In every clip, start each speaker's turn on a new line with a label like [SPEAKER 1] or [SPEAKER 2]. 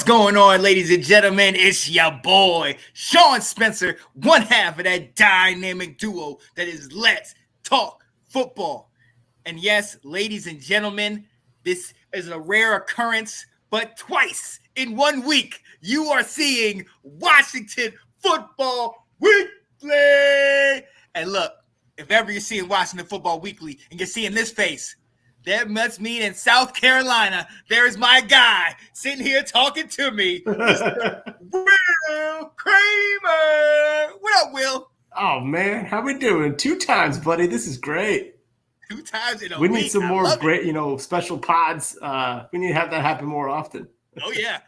[SPEAKER 1] going on, ladies and gentlemen? It's your boy, Sean Spencer, one half of that dynamic duo that is Let's Talk Football. And yes, ladies and gentlemen, this is a rare occurrence, but twice in 1 week, you are seeing Washington Football Weekly. And look, if ever you're seeing Washington Football Weekly and you're seeing this face, that must mean in South Carolina, there's my guy sitting here talking to me, Mr. Will Kramer. What up, Will?
[SPEAKER 2] Oh, man. How we doing? 2 times, buddy. This is great.
[SPEAKER 1] 2 times in a
[SPEAKER 2] week.
[SPEAKER 1] We
[SPEAKER 2] need some more great, special pods. We need to have that happen more often.
[SPEAKER 1] Oh, yeah.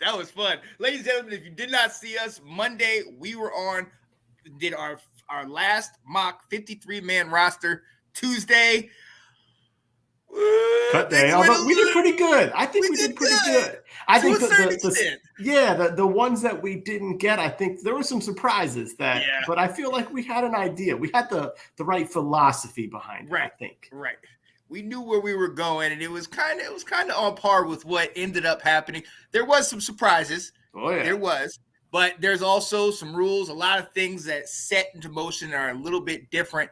[SPEAKER 1] That was fun. Ladies and gentlemen, if you did not see us, Monday, we were did our last mock 53-man roster. Tuesday,
[SPEAKER 2] cut day. Although we did pretty good. I think we did pretty good. I think the ones that we didn't get, I think there were some surprises but I feel like we had an idea. We had the right philosophy behind it, I think.
[SPEAKER 1] Right. We knew where we were going, and it was kind of on par with what ended up happening. There was some surprises.
[SPEAKER 2] Oh yeah.
[SPEAKER 1] There was. But there's also some rules, a lot of things that set into motion are a little bit different.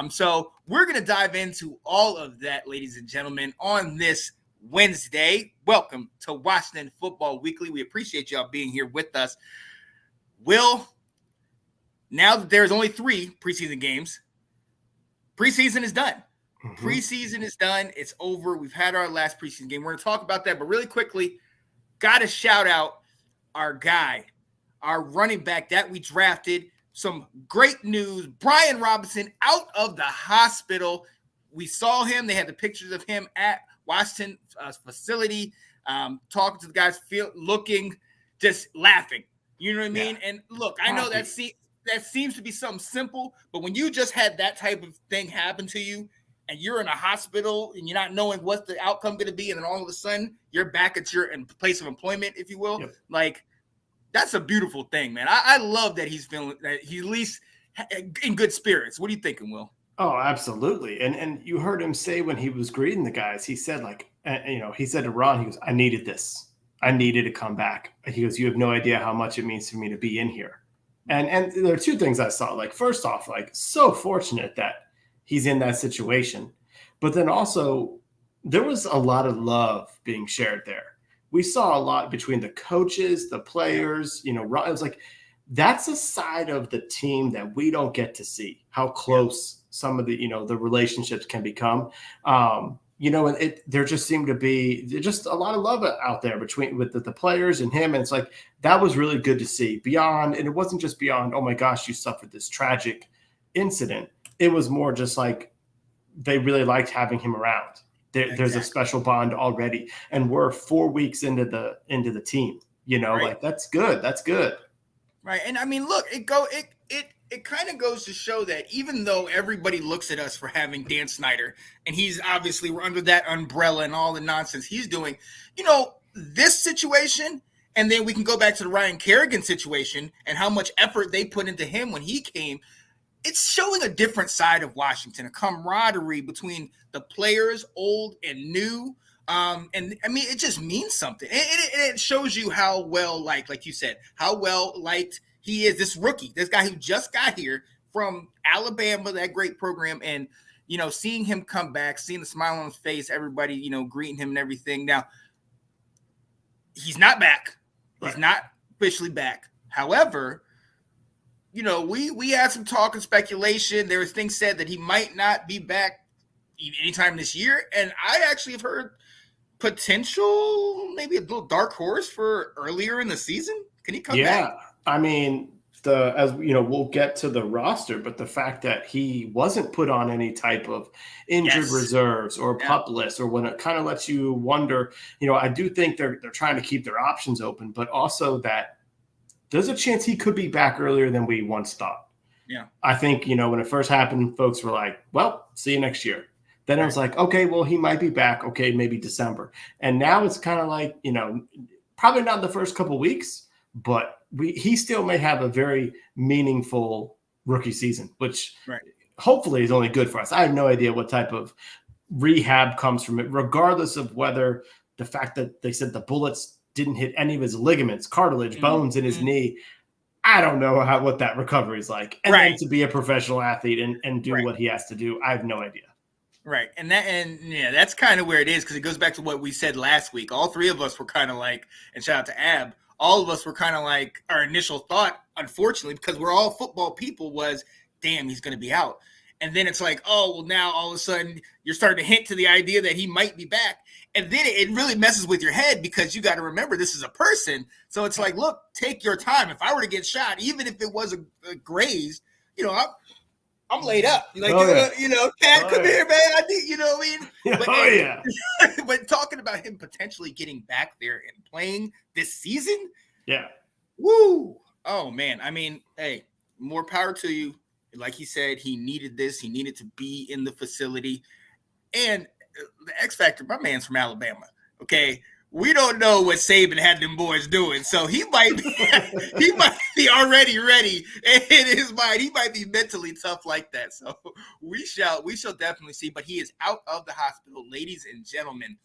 [SPEAKER 1] So we're going to dive into all of that, ladies and gentlemen, on this Wednesday. Welcome to Washington Football Weekly. We appreciate y'all being here with us. Will, now that there's only 3 preseason games, preseason is done. Mm-hmm. Preseason is done. It's over. We've had our last preseason game. We're going to talk about that, but really quickly, got to shout out our guy, our running back that we drafted. Some great news. Brian Robinson out of the hospital. We saw him. They had the pictures of him at Washington facility, talking to the guys, looking, just laughing. You know what I mean? And look, I know that seems to be something simple, but when you just had that type of thing happen to you and you're in a hospital and you're not knowing what's the outcome going to be, and then all of a sudden you're back at your place of employment, if you will, that's a beautiful thing, man. I love that he's feeling that he's at least in good spirits. What are you thinking, Will?
[SPEAKER 2] Oh, absolutely. And you heard him say when he was greeting the guys, he said he said to Ron, he goes, I needed this. I needed to come back. He goes, you have no idea how much it means for me to be in here. And there are 2 things I saw. Like, first off, so fortunate that he's in that situation. But then also there was a lot of love being shared there. We saw a lot between the coaches, the players, it was like, that's a side of the team that we don't get to see, how close some of the, the relationships can become. And there just seemed to be just a lot of love out there with the players and him. And it's like, that was really good to see beyond. And it wasn't just beyond, oh my gosh, you suffered this tragic incident. It was more just like, they really liked having him around. There's a special bond already, and we're 4 weeks into the team. Right. That's good. That's good.
[SPEAKER 1] Right, and I mean, look, it kind of goes to show that even though everybody looks at us for having Dan Snyder, and he's obviously we're under that umbrella and all the nonsense he's doing, this situation, and then we can go back to the Ryan Kerrigan situation and how much effort they put into him when he came. It's showing a different side of Washington, a camaraderie between the players, old and new. And I mean, it just means something. It shows you how well liked, like you said, how well liked he is. This rookie, this guy who just got here from Alabama, that great program. And, seeing him come back, seeing the smile on his face, everybody, greeting him and everything. Now, he's not back. Right. He's not officially back. However, we had some talk and speculation. There was things said that he might not be back anytime this year. And I actually have heard potential, maybe a little dark horse for earlier in the season. Can he come back?
[SPEAKER 2] Yeah. I mean, we'll get to the roster, but the fact that he wasn't put on any type of injured reserves or pup list, or when it kind of lets you wonder, I do think they're trying to keep their options open, but also that there's a chance he could be back earlier than we once thought.
[SPEAKER 1] Yeah.
[SPEAKER 2] I think, when it first happened, folks were like, well, see you next year. Then I was like, okay, well, he might be back. Okay, maybe December. And now it's kind of like, probably not the first couple of weeks, but he still may have a very meaningful rookie season, which hopefully is only good for us. I have no idea what type of rehab comes from it, regardless of whether the fact that they said the bullets didn't hit any of his ligaments, cartilage, bones in his
[SPEAKER 1] Mm-hmm.
[SPEAKER 2] knee. I don't know what that recovery is like. And then to be a professional athlete and do what he has to do, I have no idea.
[SPEAKER 1] Right. And that's kind of where it is, because it goes back to what we said last week. All three of us were kind of like, and shout out to Ab, all of us were kind of like, our initial thought, unfortunately, because we're all football people, was, damn, he's going to be out. And then it's like, oh, well, now all of a sudden you're starting to hint to the idea that he might be back. And then it really messes with your head, because you got to remember this is a person. So it's like, look, take your time. If I were to get shot, even if it was a graze, I'm laid up. Like, Cat, come here, man. I need, you know what I mean? But, but talking about him potentially getting back there and playing this season.
[SPEAKER 2] Yeah.
[SPEAKER 1] Woo. Oh, man. I mean, hey, more power to you. Like he said, he needed this. He needed to be in the facility. And the X Factor, my man's from Alabama. Okay. We don't know what Saban had them boys doing, so he might be already ready in his mind. He might be mentally tough like that. So we shall definitely see. But he is out of the hospital, ladies and gentlemen.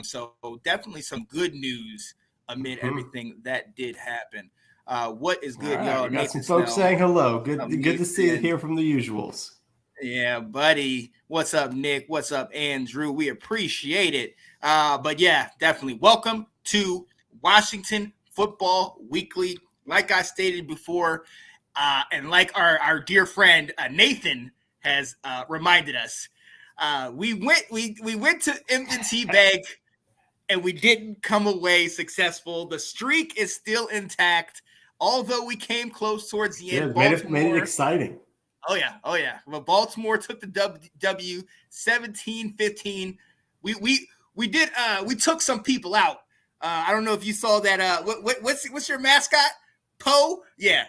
[SPEAKER 1] So definitely some good news amid everything that did happen. What is good, y'all?
[SPEAKER 2] We got some folks saying hello. Good to see you here from the usuals.
[SPEAKER 1] Yeah, buddy. What's up, Nick? What's up, Andrew? We appreciate it. But yeah, definitely welcome to Washington Football Weekly. Like I stated before, and like our dear friend Nathan has reminded us, we went to M&T Bank and we didn't come away successful. The streak is still intact, although we came close towards the end.
[SPEAKER 2] Made it exciting.
[SPEAKER 1] Oh, yeah. Well, Baltimore took the W 17-15. We took some people out. I don't know if you saw that. What's your mascot? Poe? Yeah.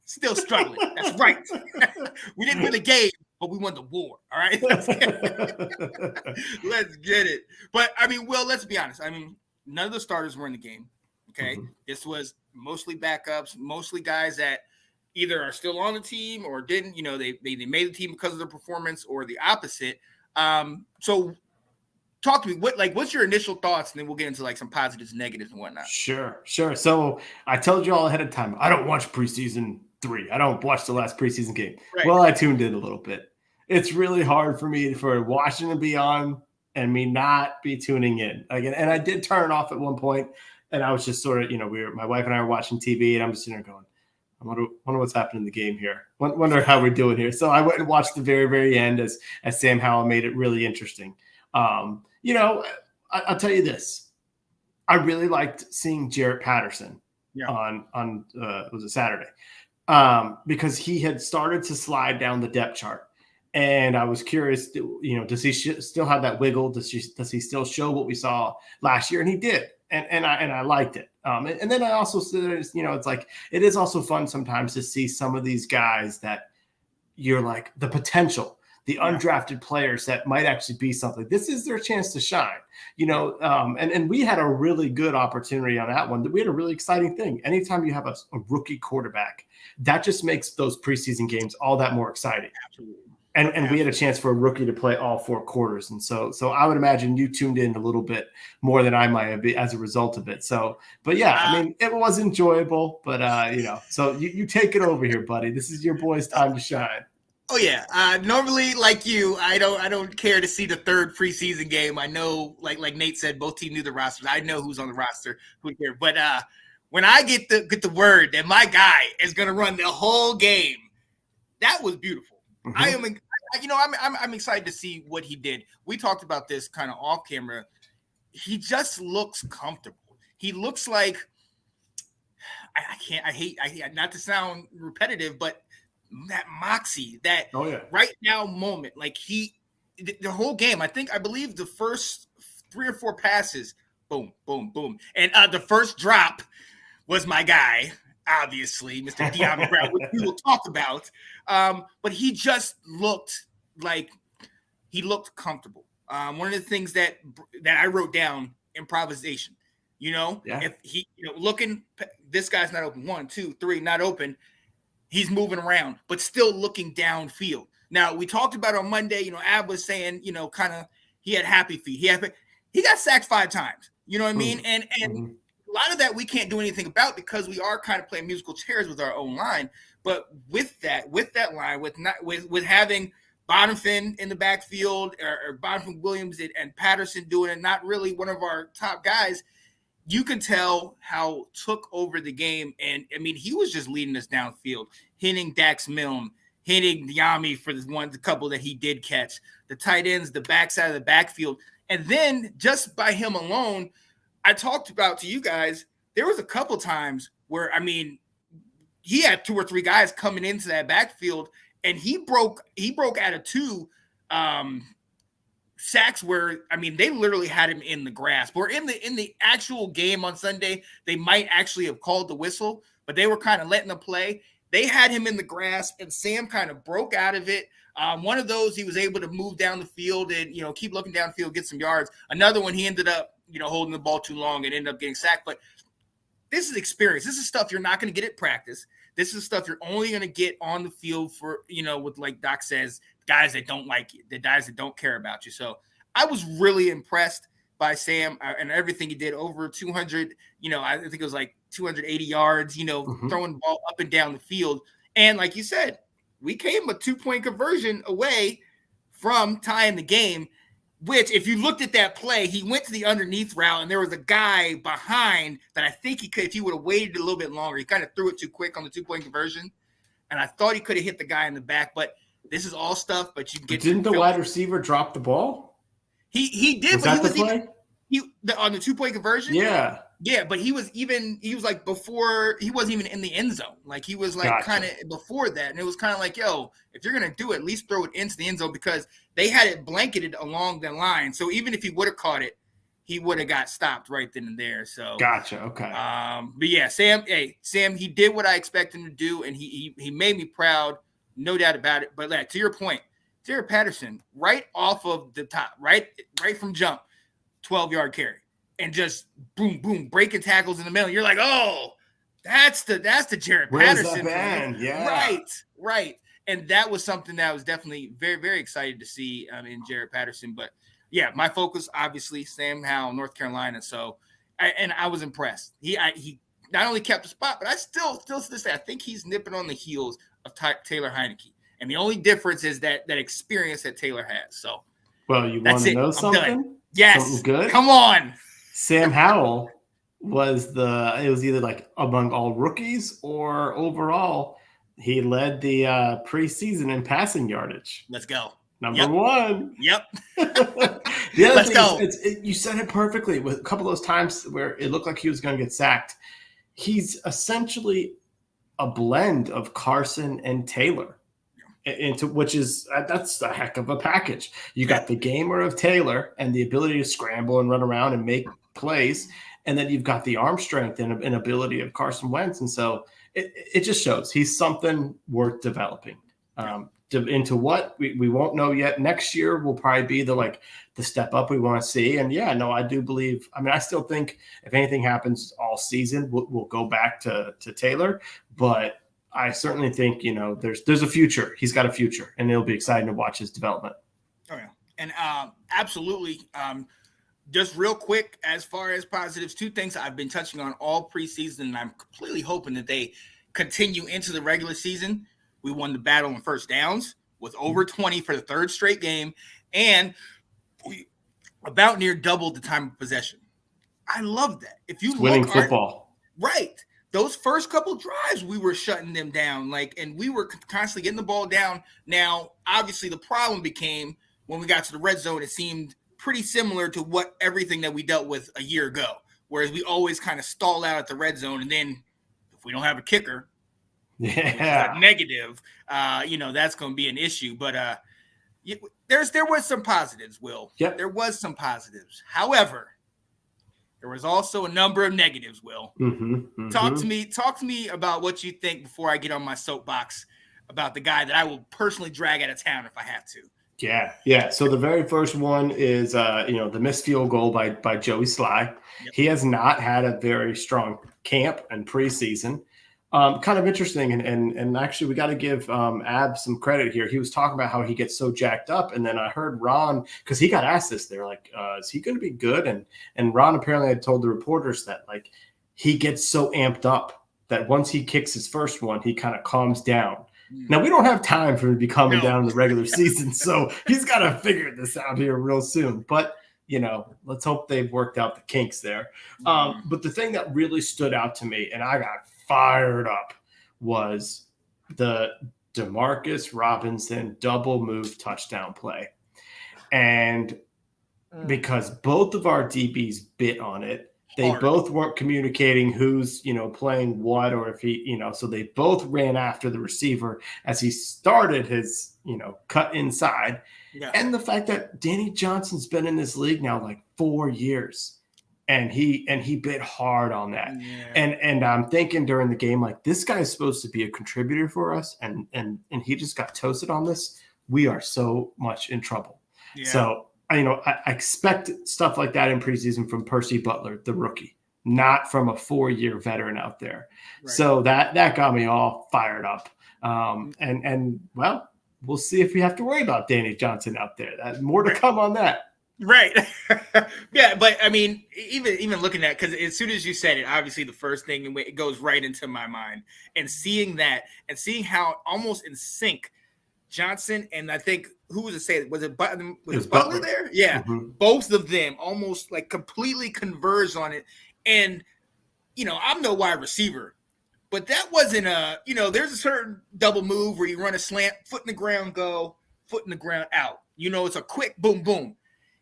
[SPEAKER 1] Still struggling. That's right. We didn't win the game, but we won the war. All right. Let's get it. But I mean, Will, let's be honest. I mean, none of the starters were in the game. Okay. Mm-hmm. This was mostly backups, mostly guys that either are still on the team or didn't, they made the team because of their performance, or the opposite. So talk to me, what's your initial thoughts? And then we'll get into like some positives, negatives, and whatnot.
[SPEAKER 2] Sure. So I told you all ahead of time, I don't watch preseason 3. I don't watch the last preseason game. Right. Well, I tuned in a little bit. It's really hard for me for watching to be on and me not be tuning in again. And I did turn it off at one point, and I was just sort of, my wife and I were watching TV, and I'm just sitting there going, I wonder what's happening in the game here. Wonder how we're doing here. So I went and watched the very, very end as Sam Howell made it really interesting. I'll tell you this. I really liked seeing Jarrett Patterson on was it Saturday? Because he had started to slide down the depth chart. And I was curious, does he still have that wiggle? Does he still show what we saw last year? And he did. And I liked it. And then I also said, it's like, it is also fun sometimes to see some of these guys that you're like the potential, the undrafted players that might actually be something. This is their chance to shine, and we had a really good opportunity on that one. We had a really exciting thing. Anytime you have a rookie quarterback, that just makes those preseason games all that more exciting.
[SPEAKER 1] Absolutely.
[SPEAKER 2] And we had a chance for a rookie to play all 4 quarters. And so I would imagine you tuned in a little bit more than I might have been as a result of it. So, but yeah, I mean, it was enjoyable, but so you take it over here, buddy. This is your boy's time to shine.
[SPEAKER 1] Oh yeah. Normally, like you, I don't care to see the third preseason game. I know, like Nate said, both teams knew the rosters. I know who's on the roster, who's here. But when I get the word that my guy is going to run the whole game, that was beautiful. Mm-hmm. I'm excited to see what he did. We talked about this kind of off camera. He just looks comfortable. He looks like I hate not to sound repetitive, but that moxie, that right now moment, like the whole game. I believe the first 3 or 4 passes, boom, boom, boom, and the first drop was my guy. Obviously, Mr. De'Ami Brown, which we will talk about. But he just looked like he looked comfortable. One of the things that I wrote down, improvisation. If he, looking, this guy's not open. 1, 2, 3, not open. He's moving around, but still looking downfield. Now, we talked about on Monday, Ab was saying, kind of he had happy feet. He got sacked 5 times. You know what I mean? And lot of that we can't do anything about because we are kind of playing musical chairs with our own line. But with that line, with having Bonifin in the backfield or Bonifin, Williams, and Patterson doing it, not really one of our top guys, you could tell how took over the game. And I mean, he was just leading us downfield, hitting Dax Milne, hitting Yami for the couple that he did catch, the tight ends, the backside of the backfield. And then just by him alone, I talked about to you guys, there was a couple times where, I mean, he had 2 or 3 guys coming into that backfield, and he broke out of 2 sacks where, I mean, they literally had him in the grasp. Or in the actual game on Sunday, they might actually have called the whistle, but they were kind of letting them play. They had him in the grasp, and Sam kind of broke out of it. One of those, he was able to move down the field and, keep looking downfield, get some yards. Another one, he ended up, holding the ball too long and ended up getting sacked. But this is experience. This is stuff you're not going to get at practice. This is stuff you're only going to get on the field for, with, like Doc says, guys that don't like you, the guys that don't care about you. So I was really impressed by Sam and everything he did. Over 200, I think it was like 280 yards, throwing the ball up and down the field. And like you said, we came a 2-point conversion away from tying the game, which if you looked at that play, he went to the underneath route and there was a guy behind that I think he could, if he would have waited a little bit longer, he kind of threw it too quick on the 2-point conversion. And I thought he could have hit the guy in the back, but this is all stuff, but you get.
[SPEAKER 2] Didn't the wide receiver drop the ball?
[SPEAKER 1] He did.
[SPEAKER 2] Was that the play?
[SPEAKER 1] On the 2-point conversion?
[SPEAKER 2] Yeah.
[SPEAKER 1] Yeah, but he was like before, he wasn't even in the end zone. Like he was like kind of before that. And it was kind of like, yo, if you're going to do it, at least throw it into the end zone because they had it blanketed along the line. So even if he would have caught it, he would have got stopped right then and there. So
[SPEAKER 2] gotcha. Okay.
[SPEAKER 1] But yeah, Sam, he did what I expected him to do, and he made me proud, no doubt about it. But to your point, Jaret Patterson, right off of the top, right from jump, 12-yard carry. And just boom, boom, breaking tackles in the middle. You're like, oh, that's the Jaret Patterson.
[SPEAKER 2] Yeah.
[SPEAKER 1] Right. And that was something that I was definitely very, very excited to see in Jaret Patterson. But yeah, my focus, obviously, Sam Howell, North Carolina. So, I was impressed. He not only kept the spot, but I still to this day, I think he's nipping on the heels of Taylor Heinicke. And the only difference is that experience that Taylor has. So,
[SPEAKER 2] well, you want to know something?
[SPEAKER 1] Yes.
[SPEAKER 2] Something good?
[SPEAKER 1] Come on.
[SPEAKER 2] Sam Howell was either like among all rookies or overall, he led the preseason in passing yardage.
[SPEAKER 1] Let's go.
[SPEAKER 2] Number 1.
[SPEAKER 1] Yep.
[SPEAKER 2] Let's go. You said it perfectly with a couple of those times where it looked like he was going to get sacked. He's essentially a blend of Carson and Taylor. That's a heck of a package. You got the gamer of Taylor and the ability to scramble and run around and make plays, and then you've got the arm strength and ability of Carson Wentz, and so it just shows he's something worth developing. Into what we won't know yet. Next year will probably be the step up we want to see. And I do believe. I mean, I still think if anything happens all season, we'll go back to Taylor, but I certainly think, there's a future. He's got a future, and it'll be exciting to watch his development.
[SPEAKER 1] Oh, yeah. And absolutely. Just real quick, as far as positives, 2 things I've been touching on all preseason, and I'm completely hoping that they continue into the regular season. We won the battle on first downs with over 20 for the 3rd straight game, and we about near doubled the time of possession. I love that. If you
[SPEAKER 2] winning football.
[SPEAKER 1] Right. Those first couple drives, we were shutting them down, and we were constantly getting the ball down. Now, obviously, the problem became when we got to the red zone, it seemed pretty similar to everything that we dealt with a year ago, whereas we always kind of stall out at the red zone, and then if we don't have a kicker, negative, that's going to be an issue. But there was some positives, Will.
[SPEAKER 2] Yep.
[SPEAKER 1] There was some positives. However, there was also a number of negatives, Will. Talk to me about what you think before I get on my soapbox about the guy that I will personally drag out of town if I have to.
[SPEAKER 2] Yeah. So the very first one is, the missed field goal by Joey Sly. Yep. He has not had a very strong camp and preseason. Kind of interesting. And actually, we got to give Ab some credit here. He was talking about how he gets so jacked up. And then I heard Ron, because he got asked this, they're like, is he going to be good? And Ron apparently had told the reporters that, he gets so amped up that once he kicks his first one, he kind of calms down. Now, we don't have time for him to be calming down in the regular season, so he's got to figure this out here real soon. But, let's hope they've worked out the kinks there. But the thing that really stood out to me, and I got fired up, was the Demarcus Robinson double move touchdown play. And because both of our DBs bit on it, they both weren't communicating who's, playing what, or if he, so they both ran after the receiver as he started his, cut inside. Yeah. And the fact that Danny Johnson's been in this league now like 4 years, and he bit hard on that. Yeah. And I'm thinking during the game, like, this guy is supposed to be a contributor for us, and he just got toasted on this. We are so much in trouble. Yeah. So I expect stuff like that in preseason from Percy Butler, the rookie, not from a 4-year veteran out there. Right. So that got me all fired up. And well, we'll see if we have to worry about Danny Johnson out there. More to come on that.
[SPEAKER 1] Right. Yeah, but I mean, even looking at, because as soon as you said it, obviously the first thing, it goes right into my mind. And seeing that, and seeing how almost in sync Johnson and I think, who was it saying? Was it Butler there? Yeah. Mm-hmm. Both of them almost like completely converged on it. And, I'm no wide receiver, but that wasn't there's a certain double move where you run a slant, foot in the ground, go, foot in the ground, out. It's a quick boom, boom.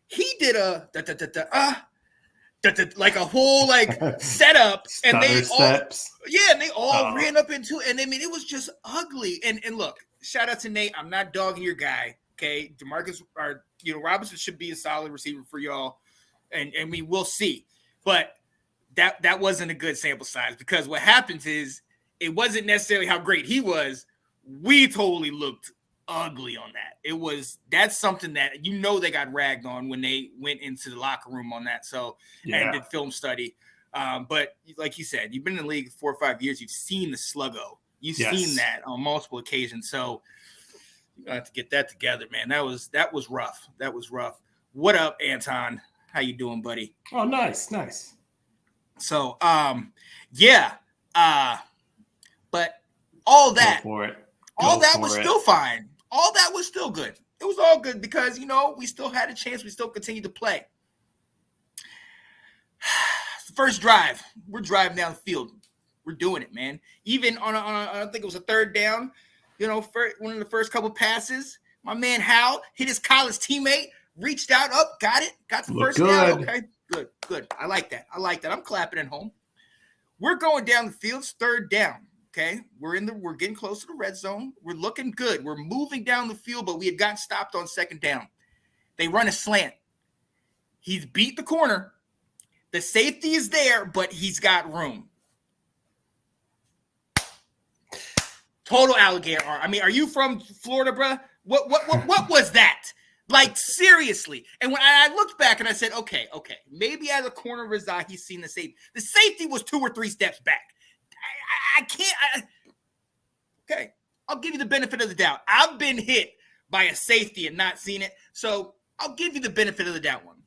[SPEAKER 1] He did a like a whole setup, and they all ran up into it. And I mean, it was just ugly. And look, shout out to Nate. I'm not dogging your guy. Okay, Demarcus Robinson should be a solid receiver for y'all, and we will see. But that wasn't a good sample size, because what happens is it wasn't necessarily how great he was. We totally looked ugly on that. That's something that they got ragged on when they went into the locker room on that. So and did film study. But like you said, you've been in the league 4 or 5 years. You've seen the sluggo. You've seen that on multiple occasions. So you have to get that together, man. That was rough. That was rough. What up, Anton? How you doing, buddy?
[SPEAKER 2] Oh, nice.
[SPEAKER 1] So, but all that, was still fine. All that was still good. It was all good because, we still had a chance. We still continued to play. First drive, we're driving down the field. We're doing it, man. Even on I think it was a third down, one of the first couple passes, my man Hal hit his college teammate, reached out, got the first down. Okay, good. I like that. I'm clapping at home. We're going down the field, third down. Okay, we're getting close to the red zone. We're looking good. We're moving down the field, but we had gotten stopped on second down. They run a slant. He's beat the corner. The safety is there, but he's got room. Total alligator arm. I mean, are you from Florida, bro? What was that? Like, seriously. And when I looked back and I said, okay, maybe out of the corner of his eye, he's seen the safety. The safety was 2 or 3 steps back. I can't. Okay, I'll give you the benefit of the doubt. I've been hit by a safety and not seen it, so I'll give you the benefit of the doubt one.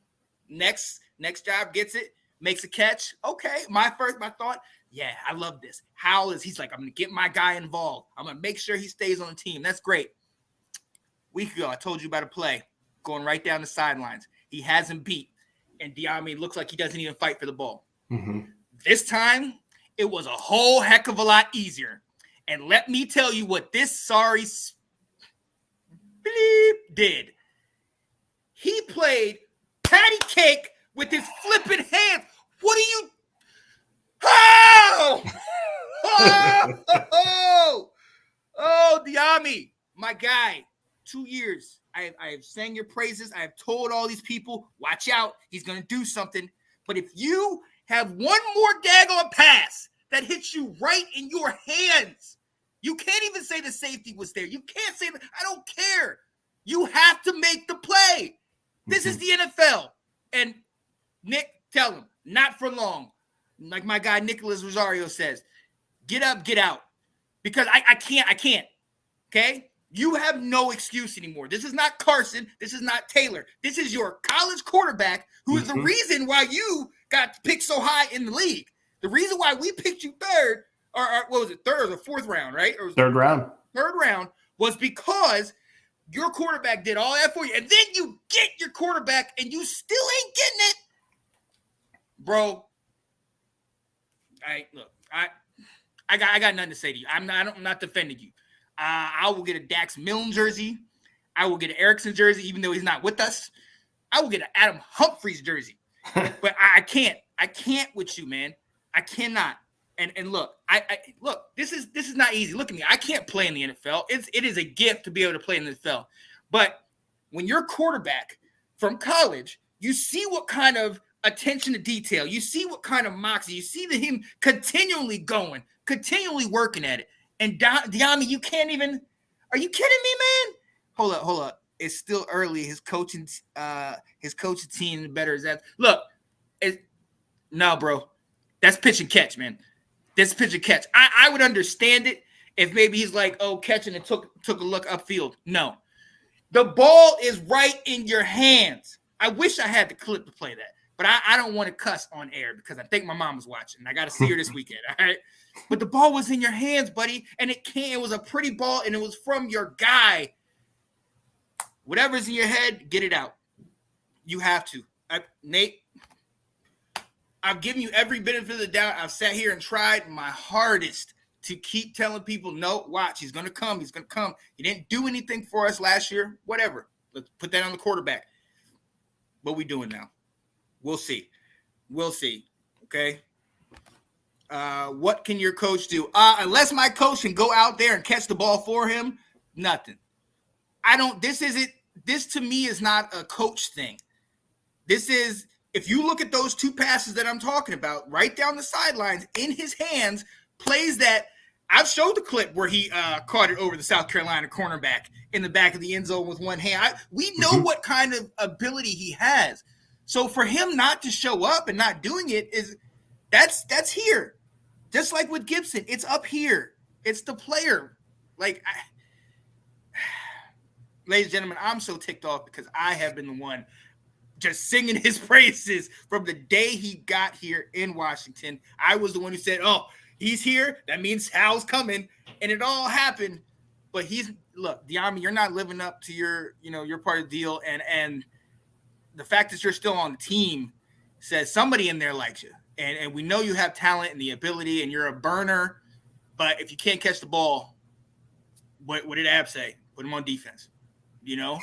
[SPEAKER 1] Next job gets it, makes a catch. Okay, my thought, yeah, I love this. He's like, I'm going to get my guy involved. I'm going to make sure he stays on the team. That's great. Week ago, I told you about a play going right down the sidelines. He has him beat, and Diame looks like he doesn't even fight for the ball. Mm-hmm. This time, it was a whole heck of a lot easier. And let me tell you what this sorry bleep did. He played patty cake with his flipping hands. What are you? Oh, Diame, my guy. 2 years. I have sang your praises. I have told all these people, watch out. He's going to do something. But if you have one more daggone pass that hits you right in your hands, you can't even say the safety was there. You can't say that. I don't care. You have to make the play. This is the NFL. And Nick, tell him, not for long. Like my guy Nicholas Rosario says, get up, get out. Because I can't. Okay? You have no excuse anymore. This is not Carson. This is not Taylor. This is your college quarterback who is the reason why you got picked so high in the league. The reason why we picked you third, or what was it, third or the fourth round, right? Or
[SPEAKER 2] third round.
[SPEAKER 1] Third round was because your quarterback did all that for you, and then you get your quarterback, and you still ain't getting it, bro. I got nothing to say to you. I'm not defending you. I will get a Dax Milne jersey. I will get an Erickson jersey, even though he's not with us. I will get an Adam Humphries jersey. But I can't. I can't with you, man. I cannot. And look, look. This is not easy. Look at me. I can't play in the NFL. It is a gift to be able to play in the NFL. But when you're quarterback from college, you see what kind of attention to detail. You see what kind of moxie. You see him continually going, continually working at it. And Dyami, you can't even. Are you kidding me, man? Hold up. It's still early. His coaching team better is that. Look, no, bro. That's pitch and catch, man. That's pitch and catch. I would understand it if maybe he's like, oh, catching and took a look upfield. No. The ball is right in your hands. I wish I had the clip to play that. But I don't want to cuss on air because I think my mom was watching. I got to see her this weekend, all right? But the ball was in your hands, buddy, and it was a pretty ball, and it was from your guy. Whatever's in your head, get it out. You have to. Nate, I've given you every benefit of the doubt. I've sat here and tried my hardest to keep telling people, no, watch, he's going to come. He's going to come. He didn't do anything for us last year. Whatever. Let's put that on the quarterback. What we doing now? We'll see. We'll see. Okay. What can your coach do? Unless my coach can go out there and catch the ball for him, nothing. This to me is not a coach thing. This is, if you look at those two passes that I'm talking about, right down the sidelines in his hands, plays that I've showed the clip where he caught it over the South Carolina cornerback in the back of the end zone with one hand. We know what kind of ability he has. So for him not to show up and not doing it that's here. Just like with Gibson, it's up here. It's the player. Ladies and gentlemen, I'm so ticked off because I have been the one just singing his praises from the day he got here in Washington. I was the one who said, oh, he's here. That means Hal's coming. And it all happened. But look, Dyami, you're not living up to your part of the deal. And the fact that you're still on the team says somebody in there likes you. And we know you have talent and the ability and you're a burner. But if you can't catch the ball, what did Ab say? Put him on defense.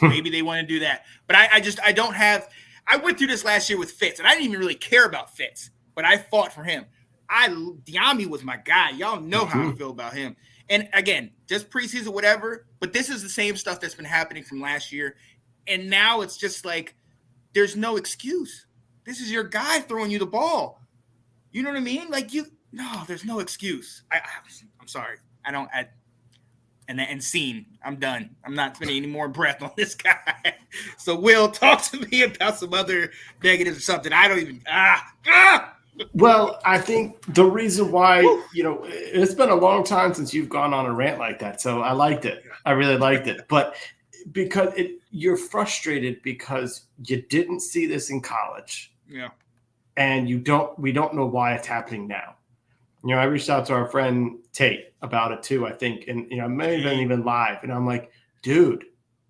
[SPEAKER 1] Maybe they want to do that. But I don't have – I went through this last year with Fitz, and I didn't even really care about Fitz. But I fought for him. Dyami was my guy. Y'all know how I feel about him. And, again, just preseason, whatever. But this is the same stuff that's been happening from last year. And now it's just like there's no excuse. This is your guy throwing you the ball. You know what I mean? There's no excuse. I'm sorry. And scene. I'm done. I'm not spending any more breath on this guy. So, Will, talk to me about some other negatives or something. I don't even.
[SPEAKER 2] Well, I think the reason why, it's been a long time since you've gone on a rant like that. So I liked it. I really liked it. But because you're frustrated because you didn't see this in college.
[SPEAKER 1] Yeah.
[SPEAKER 2] And we don't know why it's happening now. I reached out to our friend Tate about it too, I think. And, I may have been even live. And I'm like, dude,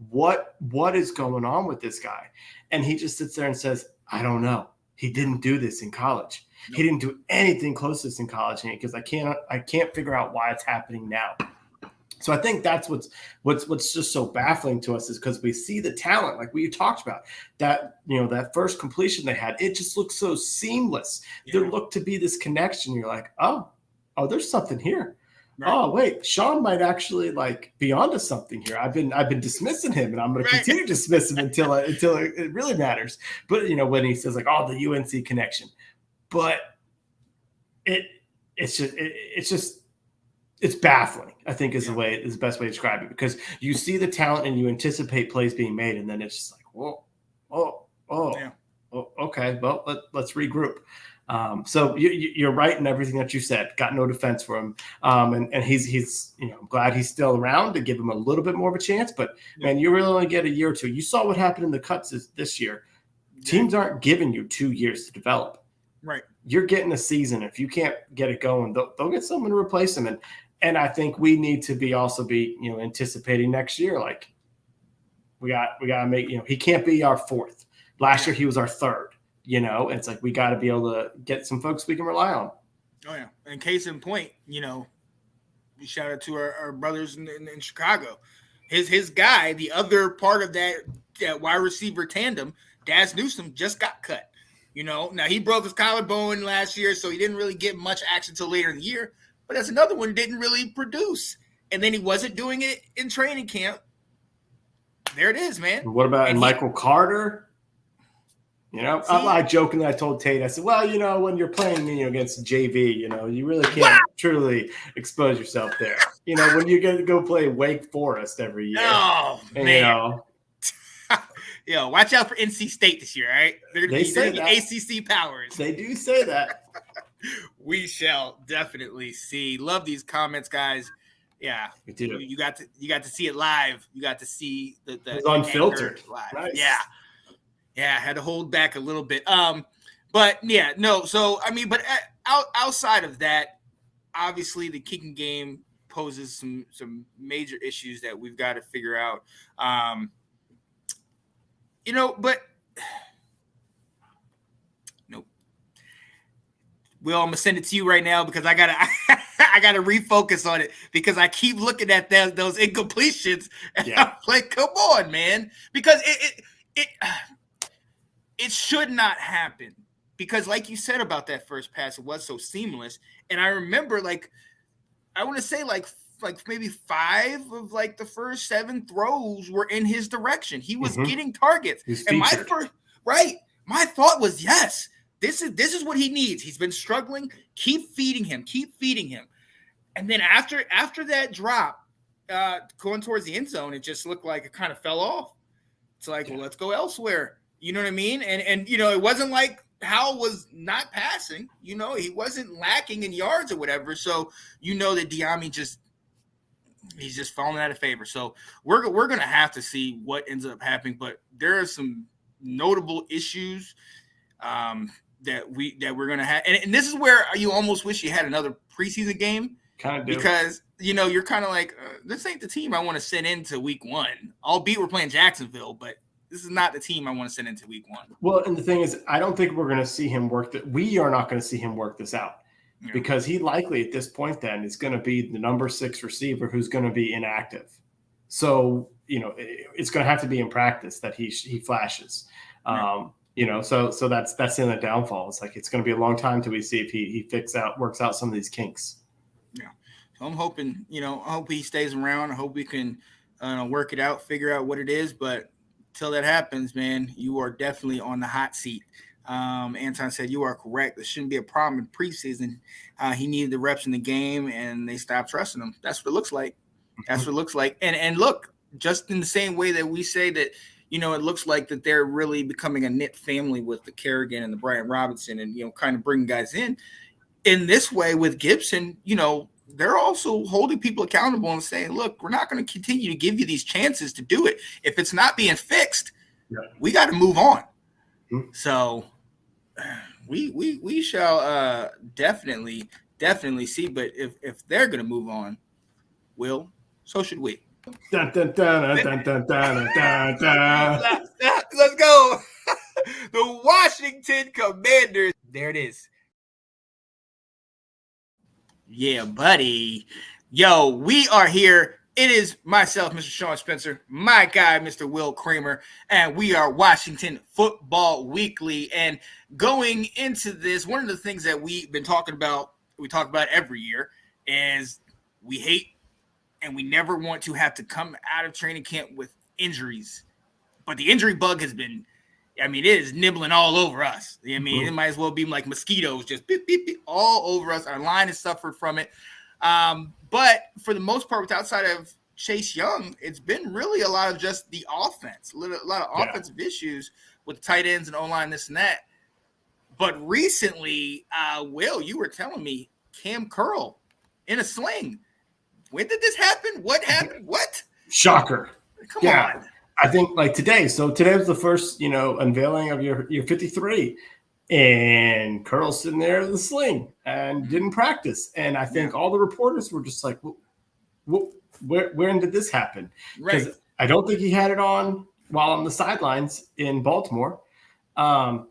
[SPEAKER 2] what is going on with this guy? And he just sits there and says, I don't know. He didn't do this in college. Nope. He didn't do anything close to this in college because I can't figure out why it's happening now. So I think that's what's just so baffling to us is because we see the talent, like we talked about, that that first completion they had, it just looks so seamless. Yeah. There looked to be this connection. You're like, oh, there's something here. Right. Oh, wait, Sean might actually be onto something here. I've been dismissing him, and I'm going to continue to dismiss him until it really matters. But when he says the UNC connection, but it's baffling, I think is the best way to describe it, because you see the talent and you anticipate plays being made, and then it's just okay, well, let's regroup. So you're right in everything that you said. Got no defense for him, and he's I'm glad he's still around to give him a little bit more of a chance. But man, you really only get a year or two. You saw what happened in the cuts this year. Teams aren't giving you 2 years to develop.
[SPEAKER 1] Right.
[SPEAKER 2] you're getting a season. If you can't get it going, they'll get someone to replace him. And I think we need to be anticipating next year. Like we got to make, he can't be our fourth. Last year he was our third. It's like we got to be able to get some folks we can rely on.
[SPEAKER 1] Oh yeah, and case in point, we shout out to our brothers in Chicago. His guy, the other part of that wide receiver tandem, Daz Newsome, just got cut. Now he broke his collarbone last year, so he didn't really get much action until later in the year. But that's another one who didn't really produce, and then he wasn't doing it in training camp. There it is, man.
[SPEAKER 2] What about Michael Carter? I jokingly I told Tate, I said, well, when you're playing, against JV, you really can't truly expose yourself there. When you're going to go play Wake Forest every year.
[SPEAKER 1] Oh, man. Watch out for NC State this year, all right? They're going to be ACC powers.
[SPEAKER 2] They do say that.
[SPEAKER 1] We shall definitely see. Love these comments, guys. Yeah,
[SPEAKER 2] we do.
[SPEAKER 1] You got to see it live. You got to see the
[SPEAKER 2] unfiltered
[SPEAKER 1] live.
[SPEAKER 2] Nice.
[SPEAKER 1] Yeah, had to hold back a little bit. But yeah, no. So but outside of that, obviously the kicking game poses some major issues that we've got to figure out. But nope. Will, I'm gonna send it to you right now because I gotta refocus on it because I keep looking at those incompletions and I'm like, come on, man, because it should not happen because, like you said about that first pass, it was so seamless. And I remember, I want to say, maybe 5 of the first 7 throws were in his direction. He was getting targets. And my thought was, yes, this is what he needs. He's been struggling. Keep feeding him. And then after that drop, going towards the end zone, it just looked like it kind of fell off. It's like, well, let's go elsewhere. You know what I mean? And it wasn't like Howell was not passing. He wasn't lacking in yards or whatever. So that Dyami he's just falling out of favor. So we're gonna have to see what ends up happening. But there are some notable issues that we're gonna have, and this is where you almost wish you had another preseason game.
[SPEAKER 2] Kind of do.
[SPEAKER 1] Because you're kind of like, this ain't the team I want to send into week 1. Albeit we're playing Jacksonville, but this is not the team I want to send into week 1.
[SPEAKER 2] Well, and the thing is, I don't think we're going to see him work that. We are not going to see him work this out because he likely at this point then is going to be the number 6 receiver who's going to be inactive. So, it's going to have to be in practice that he flashes. So that's the only downfall. It's like, it's going to be a long time till we see if he works out some of these kinks.
[SPEAKER 1] Yeah. So I'm hoping, I hope he stays around. I hope we can work it out, figure out what it is, but till that happens, man, you are definitely on the hot seat. Anton said you are correct. There shouldn't be a problem in preseason. He needed the reps in the game, and they stopped trusting him. That's what it looks like. And look, just in the same way that we say that, it looks like that they're really becoming a knit family with the Kerrigan and the Brian Robinson and, kind of bringing guys in this way with Gibson, they're also holding people accountable and saying, look, we're not going to continue to give you these chances to do it. If it's not being fixed, we got to move on. Mm-hmm. So we shall definitely see. But if they're going to move on, so should we.
[SPEAKER 2] Dun, dun, dun, dun, dun, dun, dun, dun.
[SPEAKER 1] Let's go. The Washington Commanders. There it is. Yeah, buddy. Yo, we are here. It is myself, Mr. Sean Spencer, my guy, Mr. Will Kramer, and we are Washington Football Weekly. And going into this, one of the things that we've been talking about, we talk about every year, is we hate and we never want to have to come out of training camp with injuries. But the injury bug has been, it is nibbling all over us. It might as well be like mosquitoes, just beep, beep, beep, all over us. Our line has suffered from it. But for the most part, outside of Chase Young, it's been really a lot of just the offense, a lot of offensive issues with tight ends and O-line, this and that. But recently, Will, you were telling me Cam Curl in a sling. When did this happen? What happened? What?
[SPEAKER 2] Shocker.
[SPEAKER 1] Come on.
[SPEAKER 2] I think today. So today was the first, unveiling of your 53. And Curl's sitting there with a sling and didn't practice. And I think all the reporters were just like, when did this happen? Because I don't think he had it on while on the sidelines in Baltimore. Now,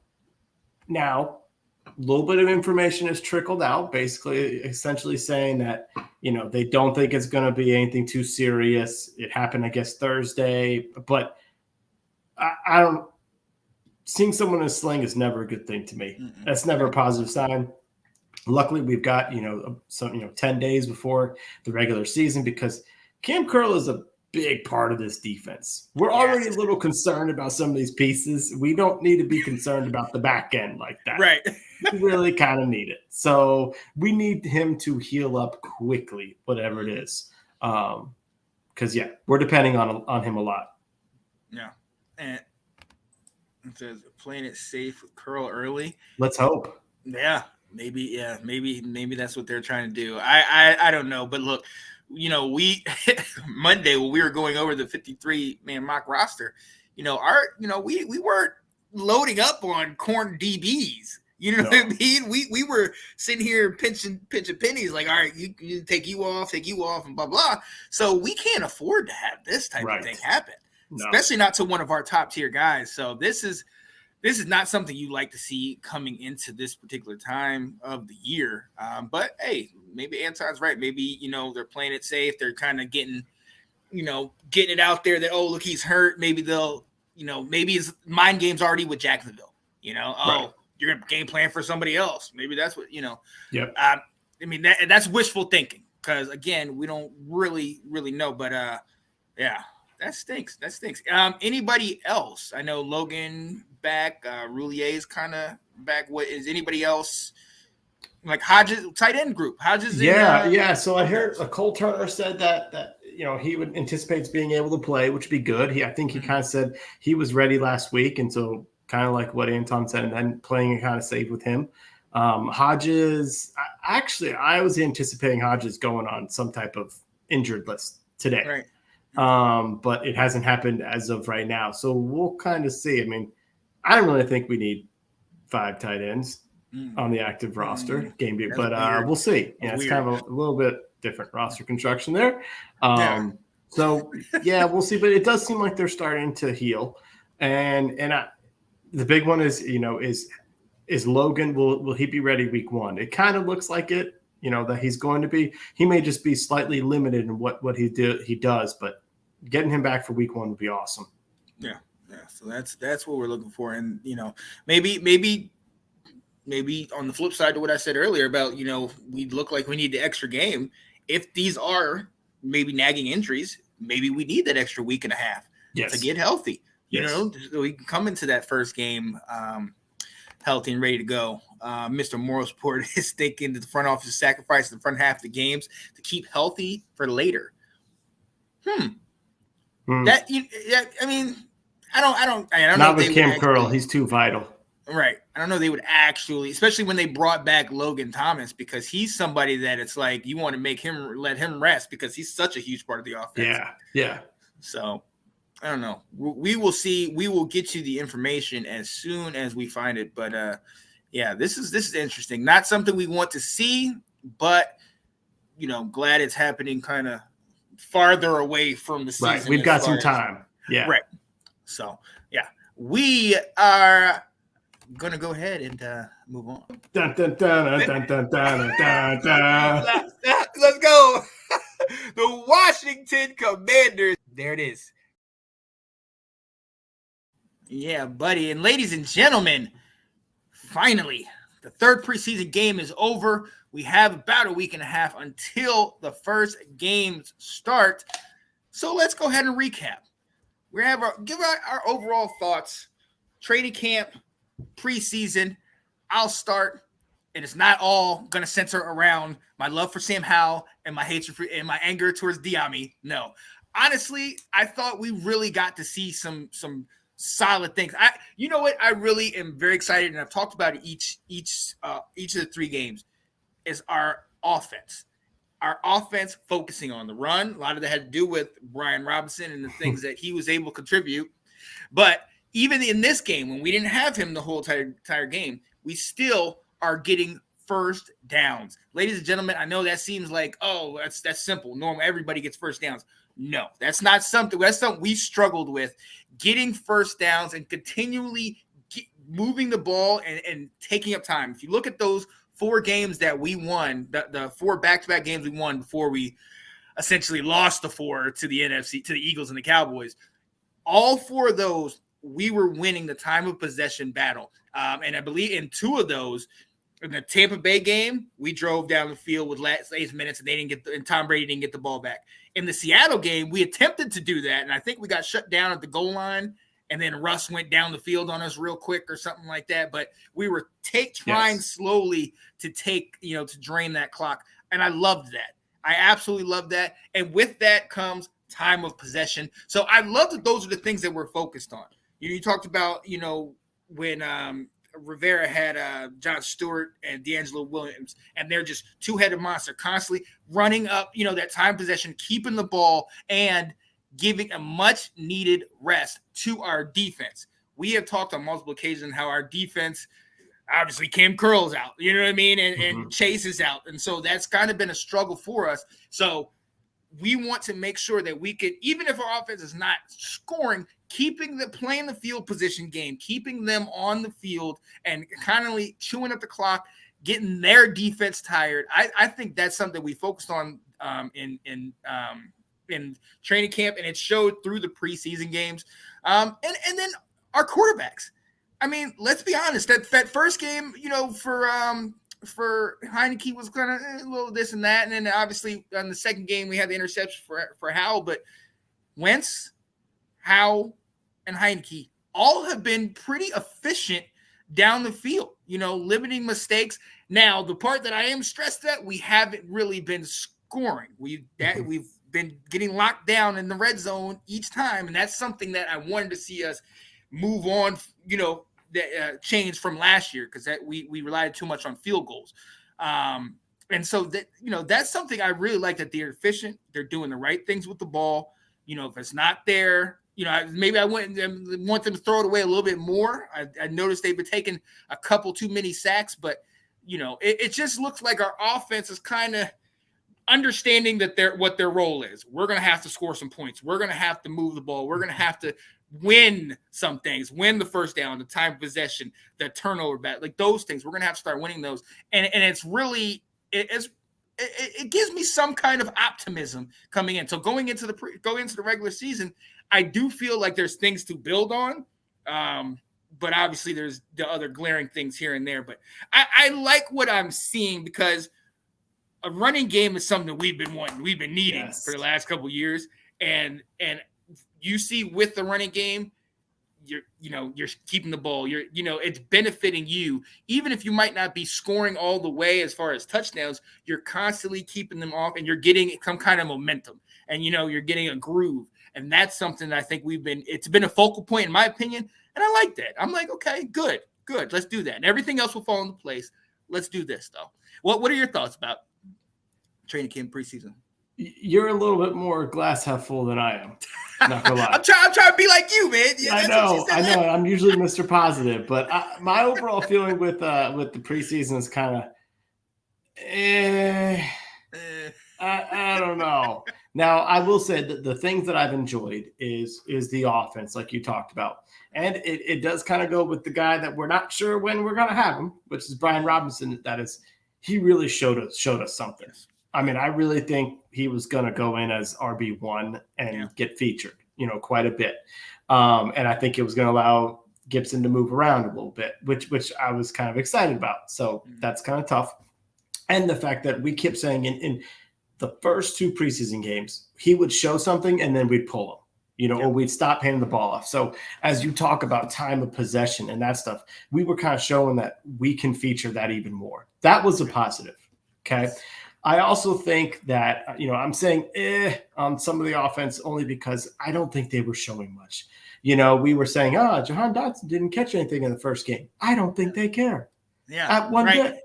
[SPEAKER 2] a little bit of information has trickled out, basically, essentially saying that, they don't think it's going to be anything too serious. It happened, I guess, Thursday. But I don't – seeing someone in a sling is never a good thing to me. That's never a positive sign. Luckily, we've got, 10 days before the regular season because Cam Curl is a big part of this defense. We're already a little concerned about some of these pieces. We don't need to be concerned about the back end like that.
[SPEAKER 1] Right.
[SPEAKER 2] We really kind of need it. So we need him to heal up quickly, whatever it is. Because, we're depending on him a lot.
[SPEAKER 1] Yeah. And it says playing it safe with Curl early.
[SPEAKER 2] Let's hope.
[SPEAKER 1] Yeah. Maybe that's what they're trying to do. I don't know. But look, we Monday when we were going over the 53-man mock roster, we weren't loading up on corn DBs. You know what I mean? We were sitting here pinching pennies like, all right, you take you off, and blah, blah. So we can't afford to have this type of thing happen, especially not to one of our top tier guys. So this is not something you like to see coming into this particular time of the year. But hey, maybe Anton's right. Maybe, they're playing it safe. They're kind of getting it out there that, oh, look, he's hurt. Maybe they'll, maybe his mind game's already with Jacksonville, you're going to game plan for somebody else. Maybe that's what,
[SPEAKER 2] Yep.
[SPEAKER 1] I mean, that's wishful thinking because, again, we don't really know. But, yeah, that stinks. Anybody else? I know Logan back. Roulier's kind of back. What is anybody else? Like Hodges, tight end group. Hodges.
[SPEAKER 2] So I heard Cole Turner said that he would anticipates being able to play, which would be good. I think he kind of said he was ready last week, and so kind of like what Anton said, and then playing it kind of safe with him. Hodges, I was anticipating Hodges going on some type of injured list today.
[SPEAKER 1] Right.
[SPEAKER 2] But it hasn't happened as of right now. So we'll kind of see. I mean, I don't really think we need 5 tight ends on the active roster game, but we'll see. Yeah, it's kind of a little bit different roster construction there. So we'll see. But it does seem like they're starting to heal, and the big one is is Logan, will he be ready week 1? It kind of looks like it, that he's going to be. He may just be slightly limited in what he does, but getting him back for week 1 would be awesome.
[SPEAKER 1] Yeah. So that's what we're looking for. And, maybe on the flip side to what I said earlier about, we look like we need the extra game. If these are maybe nagging injuries, maybe we need that extra week and a half to get healthy. So we can come into that first game healthy and ready to go. Mr. Motorsport is thinking that the front office sacrifices the front half of the games to keep healthy for later. That I mean, I don't
[SPEAKER 2] Not
[SPEAKER 1] know.
[SPEAKER 2] With Cam Curl, he's too vital.
[SPEAKER 1] Right. I don't know. They would actually, especially when they brought back Logan Thomas, because he's somebody that it's like you want to let him rest because he's such a huge part of the offense.
[SPEAKER 2] Yeah.
[SPEAKER 1] So I don't know. We will see. We will get you the information as soon as we find it. But this is interesting. Not something we want to see, but glad it's happening kind of farther away from the season.
[SPEAKER 2] Right. We've got some time. Yeah.
[SPEAKER 1] Right. So we are gonna go ahead and move on.
[SPEAKER 2] Dun, dun, dun, dun, dun, dun, dun, dun.
[SPEAKER 1] Let's go. The Washington Commanders. There it is. Yeah, buddy. And ladies and gentlemen, finally, the third preseason game is over. We have about a week and a half until the first games start. So let's go ahead and recap. We have give our overall thoughts. Training camp, preseason. I'll start, and it's not all going to center around my love for Sam Howell and my hatred for and my anger towards Diami. No, honestly, I thought we really got to see some solid things. You know what? I really am very excited, and I've talked about it each of the 3 games. Is our offense. Our offense focusing on the run. A lot of that had to do with Brian Robinson and the things that he was able to contribute. But even in this game, when we didn't have him the whole entire game, we still are getting first downs. Ladies and gentlemen, I know that seems like, oh, that's simple. Normal, everybody gets first downs. No, that's not something. That's something we struggled with, getting first downs and continually moving the ball and taking up time. If you look at those 4 games that we won, the 4 back-to-back games we won before we essentially lost the 4 to the NFC, to the Eagles and the Cowboys, all 4 of those, we were winning the time of possession battle. And I believe in 2 of those, in the Tampa Bay game, we drove down the field with last 8 minutes, and and Tom Brady didn't get the ball back. In the Seattle game, we attempted to do that, and I think we got shut down at the goal line, and then Russ went down the field on us real quick or something like that. But we were trying slowly to to drain that clock, and I loved that. I absolutely loved that, and with that comes time of possession. So I love that those are the things that we're focused on. You talked about, when Rivera had John Stewart and D'Angelo Williams, and they're just two-headed monster, constantly running up, that time possession, keeping the ball, and giving a much-needed rest to our defense. We have talked on multiple occasions how our defense, obviously Cam Curl's out, you know what I mean, and Chase is out, and so that's kind of been a struggle for us. So we want to make sure that we can, even if our offense is not scoring, playing the field position game, keeping them on the field and kind of chewing up the clock, getting their defense tired. I think that's something we focused on in training camp, and it showed through the preseason games. And then our quarterbacks. I mean, let's be honest. That first game, for Heineke was kind of a little this and that, and then obviously on the second game we had the interception for Howell. But Wentz, Howell, and Heineke all have been pretty efficient down the field, limiting mistakes. Now, the part that I am stressed at, we haven't really been scoring. We've been getting locked down in the red zone each time, and that's something that I wanted to see us move on, that changed from last year, because that we relied too much on field goals. And so that, that's something I really like, that they're efficient. They're doing the right things with the ball. If it's not there, maybe I want them to throw it away a little bit more. I noticed they've been taking a couple too many sacks, but it just looks like our offense is kind of understanding that what their role is. We're going to have to score some points. We're going to have to move the ball. We're going to have to win some things, win the first down, the time of possession, the turnover battle, like those things. We're going to have to start winning those. And it's really, it gives me some kind of optimism coming in. So going into the regular season, I do feel like there's things to build on. But obviously there's the other glaring things here and there. But I like what I'm seeing, because a running game is something that we've been wanting, we've been needing for the last couple of years. And you see with the running game, you're keeping the ball, it's benefiting you. Even if you might not be scoring all the way as far as touchdowns, you're constantly keeping them off, and you're getting some kind of momentum, and you're getting a groove. And that's something that I think it's been a focal point in my opinion. And I like that. I'm like, okay, good. Let's do that. And everything else will fall into place. Let's do this though. What are your thoughts about training camp preseason?
[SPEAKER 2] You're a little bit more glass half full than I am. Not gonna lie.
[SPEAKER 1] I'm trying to be like you, man. Yeah,
[SPEAKER 2] I know. I'm usually Mr. Positive, but my overall feeling with the preseason is kind of, I don't know. Now, I will say that the things that I've enjoyed is the offense, like you talked about, and it does kind of go with the guy that we're not sure when we're gonna have him, which is Brian Robinson. He really showed us something. I mean, I really think he was going to go in as RB1 and get featured, quite a bit. And I think it was going to allow Gibson to move around a little bit, which I was kind of excited about. So that's kind of tough. And the fact that we kept saying in the first 2 preseason games, he would show something and then we'd pull him, or we'd stop handing the ball off. So as you talk about time of possession and that stuff, we were kind of showing that we can feature that even more. That was a positive. Okay. I also think that, I'm saying on some of the offense only because I don't think they were showing much. We were saying, Jahan Dotson didn't catch anything in the first game. I don't think they care.
[SPEAKER 1] Yeah.
[SPEAKER 2] One bit,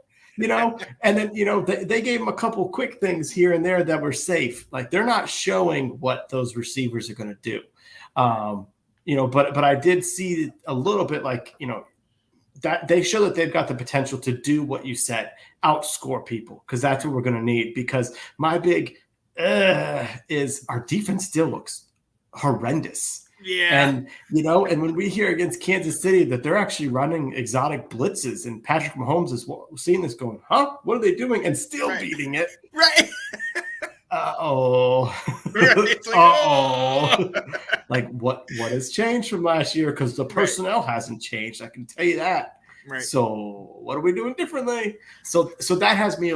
[SPEAKER 2] and then, they gave him a couple quick things here and there that were safe. Like, they're not showing what those receivers are going to do. But I did see a little bit like, that they show that they've got the potential to do what you said, outscore people, because that's what we're going to need. Because my big is our defense still looks horrendous.
[SPEAKER 1] Yeah.
[SPEAKER 2] And, and when we hear against Kansas City that they're actually running exotic blitzes and Patrick Mahomes is seeing this going, huh? What are they doing? And still beating it.
[SPEAKER 1] Right.
[SPEAKER 2] Uh-oh.
[SPEAKER 1] Right.
[SPEAKER 2] Uh-oh. Like what has changed from last year? Because the personnel hasn't changed. I can tell you that.
[SPEAKER 1] Right.
[SPEAKER 2] So what are we doing differently? So that has me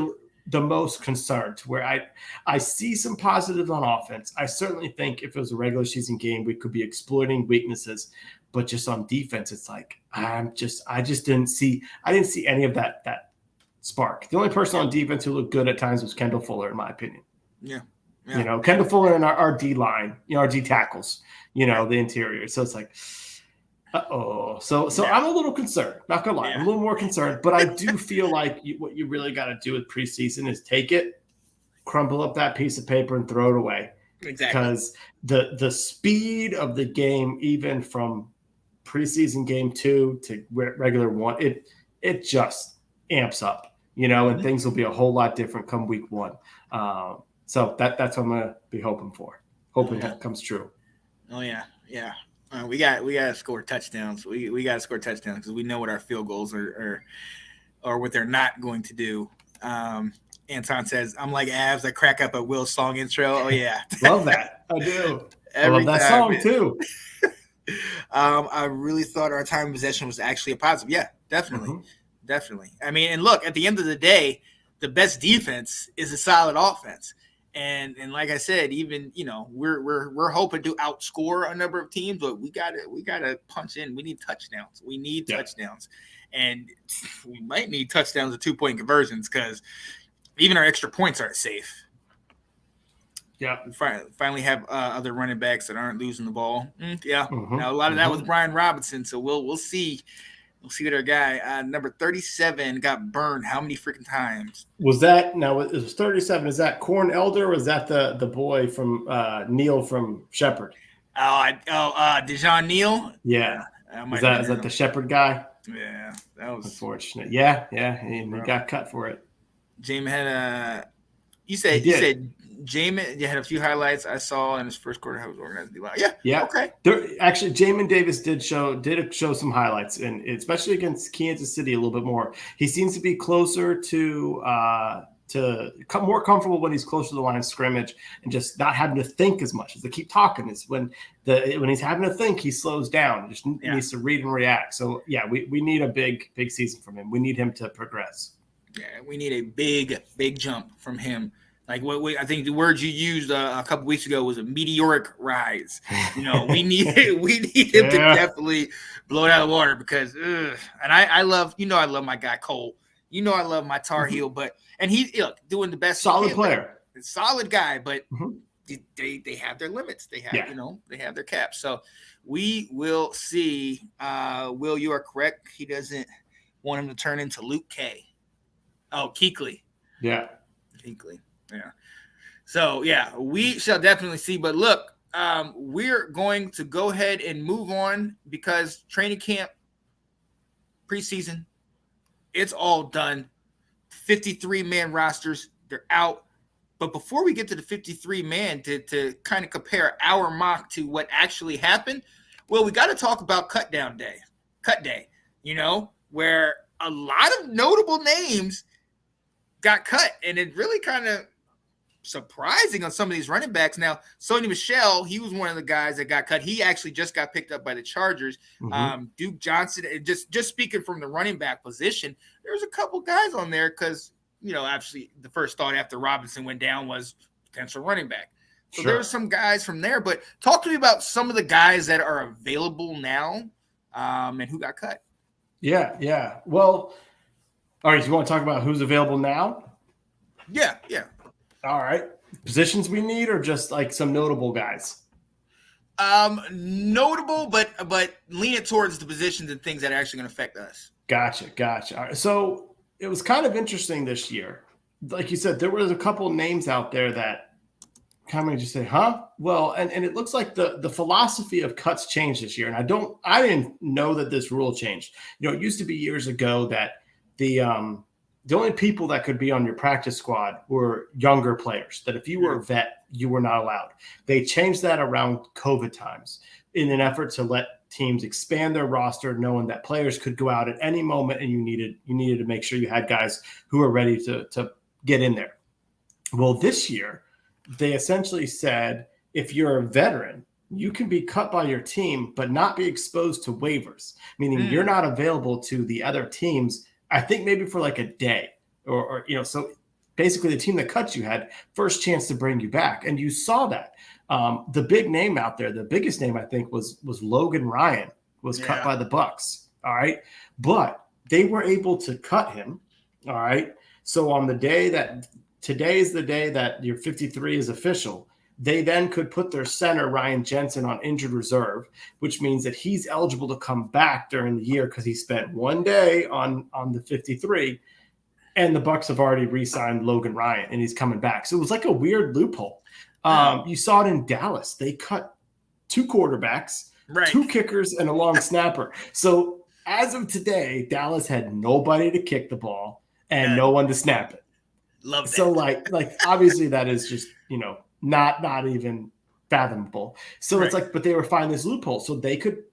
[SPEAKER 2] the most concerned, to where I see some positives on offense. I certainly think if it was a regular season game, we could be exploiting weaknesses, but just on defense, it's like I didn't see any of that spark. The only person on defense who looked good at times was Kendall Fuller, in my opinion.
[SPEAKER 1] Yeah.
[SPEAKER 2] Kendall Fuller and our D line, our D tackles, the interior. So it's like, uh-oh. So I'm a little concerned, not gonna lie. I'm a little more concerned, but I do feel like what you really got to do with preseason is take it, crumple up that piece of paper and throw it away.
[SPEAKER 1] Exactly.
[SPEAKER 2] Because the speed of the game, even from preseason game 2 to regular 1, it just amps up, and things will be a whole lot different come week 1. So that's what I'm gonna be hoping for. Hoping that comes true.
[SPEAKER 1] Oh yeah. We got to score touchdowns. We got to score touchdowns because we know what our field goals are or what they're not going to do. Anton says, "I'm like Avs. I crack up a Will song intro." Oh yeah,
[SPEAKER 2] love that. I do. I love that song too.
[SPEAKER 1] I really thought our time of possession was actually a positive. Yeah, definitely. Definitely. I mean, and look, at the end of the day, the best defense is a solid offense. And like I said, even we're hoping to outscore a number of teams, but we gotta punch in. We need touchdowns. We need touchdowns, and we might need touchdowns of 2-point conversions because even our extra points aren't safe.
[SPEAKER 2] Yeah,
[SPEAKER 1] we finally have other running backs that aren't losing the ball. Now a lot of that was Brian Robinson, so we'll see. We'll see what our guy, number 37, got burned how many freaking times?
[SPEAKER 2] Was that, now it was 37, is that Corn Elder, or is that the boy from Neil from Shepherd?
[SPEAKER 1] Dejon Neal?
[SPEAKER 2] Yeah. Is that the Shepherd guy?
[SPEAKER 1] Yeah. That was
[SPEAKER 2] unfortunate. Yeah. And he got cut for it.
[SPEAKER 1] Jamin had you said Jamin, you had a few highlights I saw in his first quarter how he was organized. Yeah. Okay.
[SPEAKER 2] Actually, Jamin Davis did show some highlights, and especially against Kansas City a little bit more. He seems to be closer to more comfortable when he's closer to the line of scrimmage and just not having to think as much. As they keep talking, is when he's having to think, he slows down. Just needs to read and react. So we need a big season from him. We need him to progress.
[SPEAKER 1] Yeah, we need a big jump from him. Like I think the word you used a couple weeks ago was a meteoric rise. We need him to definitely blow it out of the water because, and I love my guy Cole. I love my Tar Heel, and he's doing the best.
[SPEAKER 2] Solid player,
[SPEAKER 1] solid guy, but they have their limits. They have they have their caps. So we will see. Will, you are correct. He doesn't want him to turn into Luke K. Oh, Kuechly.
[SPEAKER 2] Yeah,
[SPEAKER 1] Kuechly. Yeah. So, we shall definitely see. But look, we're going to go ahead and move on because training camp, preseason, it's all done. 53-man rosters, they're out. But before we get to the 53-man to kind of compare our mock to what actually happened, well, we got to talk about cut day, where a lot of notable names got cut. And it really kind of surprising on some of these running backs. Now, Sony Michel, he was one of the guys that got cut. He actually just got picked up by the Chargers. Duke Johnson, just speaking from the running back position, there's a couple guys on there because, actually the first thought after Robinson went down was potential running back. So there were some guys from there. But talk to me about some of the guys that are available now and who got cut.
[SPEAKER 2] Yeah. Well, all right, you want to talk about who's available now?
[SPEAKER 1] Yeah.
[SPEAKER 2] All right. Positions we need or just like some notable guys?
[SPEAKER 1] Notable, but lean it towards the positions and things that are actually going to affect us.
[SPEAKER 2] Gotcha. All right. So it was kind of interesting this year. Like you said, there was a couple names out there that How many did you say, huh? Well, and it looks like the philosophy of cuts changed this year. And I didn't know that this rule changed. It used to be years ago that the only people that could be on your practice squad were younger players, that if you were a vet, you were not allowed. They changed that around COVID times in an effort to let teams expand their roster, knowing that players could go out at any moment, and you needed to make sure you had guys who are ready to get in there. Well, this year, they essentially said, if you're a veteran, you can be cut by your team, but not be exposed to waivers, meaning you're not available to the other teams, I think maybe for like a day or so basically the team that cut you had first chance to bring you back. And you saw that. The big name out there, the biggest name I think was Logan Ryan was cut by the Bucks. All right. But they were able to cut him. All right. So on the day that today is the day that your 53 is official, they then could put their center, Ryan Jensen, on injured reserve, which means that he's eligible to come back during the year because he spent one day on the 53, and the Bucks have already re-signed Logan Ryan, and he's coming back. So it was like a weird loophole. You saw it in Dallas. They cut 2 quarterbacks, 2 kickers, and a long snapper. So as of today, Dallas had nobody to kick the ball and no one to snap it.
[SPEAKER 1] Love that.
[SPEAKER 2] So like obviously that is just, not even fathomable. So it's like, but they were finding this loophole. So they could,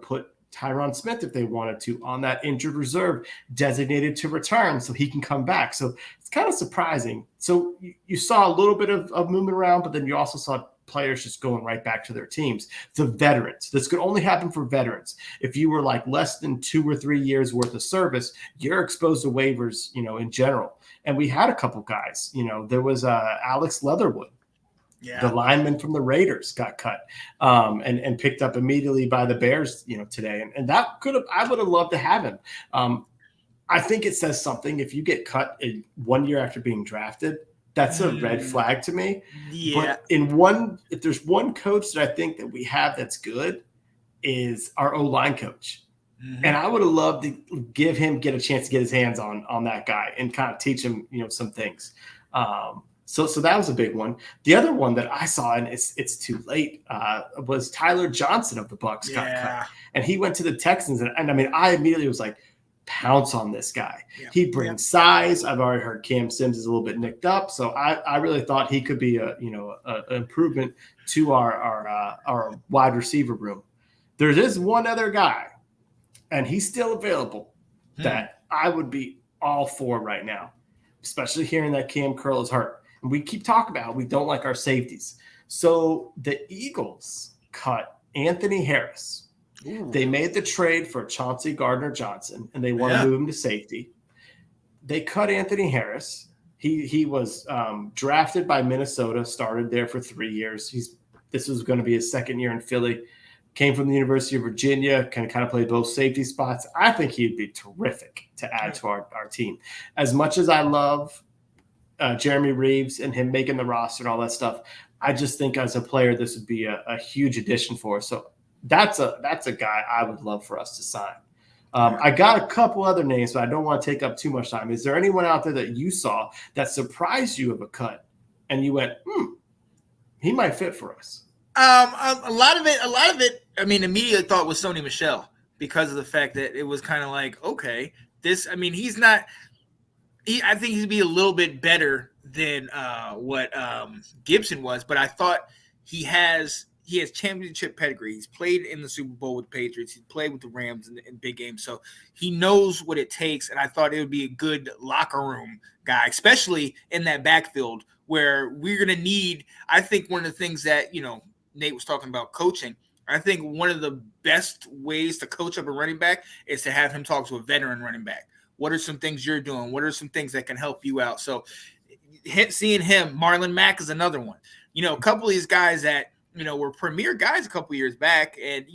[SPEAKER 2] put Tyron Smith, if they wanted to, on that injured reserve designated to return so he can come back. So it's kind of surprising. So you saw a little bit of movement around, but then you also saw players just going right back to their teams. The veterans, this could only happen for veterans. If you were like less than 2 or 3 years worth of service, you're exposed to waivers, in general. And we had a couple guys, there was Alex Leatherwood. The lineman from the Raiders got cut and picked up immediately by the Bears, today. And that I would have loved to have him. I think it says something. If you get cut 1 year after being drafted, that's a red flag to me.
[SPEAKER 1] Yeah.
[SPEAKER 2] But if there's one coach that I think that we have that's good, is our O-line coach. Mm-hmm. And I would have loved to get a chance to get his hands on that guy and kind of teach him, some things. So that was a big one. The other one that I saw, and it's too late, was Tyler Johnson of the Bucks got cut. And he went to the Texans. And I mean, I immediately was like, pounce on this guy. Yeah. He brings size. I've already heard Cam Sims is a little bit nicked up. So I really thought he could be an improvement to our wide receiver room. There is one other guy, and he's still available, that I would be all for right now, especially hearing that Cam Curl is hurt. And we keep talking about how we don't like our safeties. So the Eagles cut Anthony Harris. Ooh. They made the trade for Chauncey Gardner-Johnson, and they want to move him to safety. They cut Anthony Harris. He was drafted by Minnesota, started there for 3 years. This was going to be his second year in Philly. Came from the University of Virginia, can kind of play both safety spots. I think he'd be terrific to add to our team. As much as I love Jeremy Reeves and him making the roster and all that stuff, I just think as a player, this would be a huge addition for us. So that's a guy I would love for us to sign. I got a couple other names, but I don't want to take up too much time. Is there anyone out there that you saw that surprised you of a cut and you went, he might fit for us?
[SPEAKER 1] A lot of it, I mean, immediately thought was Sony Michel because of the fact that it was kind of like, okay, he's not, I think he'd be a little bit better than what Gibson was, but I thought he has championship pedigree. He's played in the Super Bowl with the Patriots. He played with the Rams in big games. So he knows what it takes. And I thought it would be a good locker room guy, especially in that backfield where we're going to need, I think one of the things that, Nate was talking about coaching. I think one of the best ways to coach up a running back is to have him talk to a veteran running back. What are some things you're doing? What are some things that can help you out? So seeing him, Marlon Mack is another one. A couple of these guys that, were premier guys a couple years back, and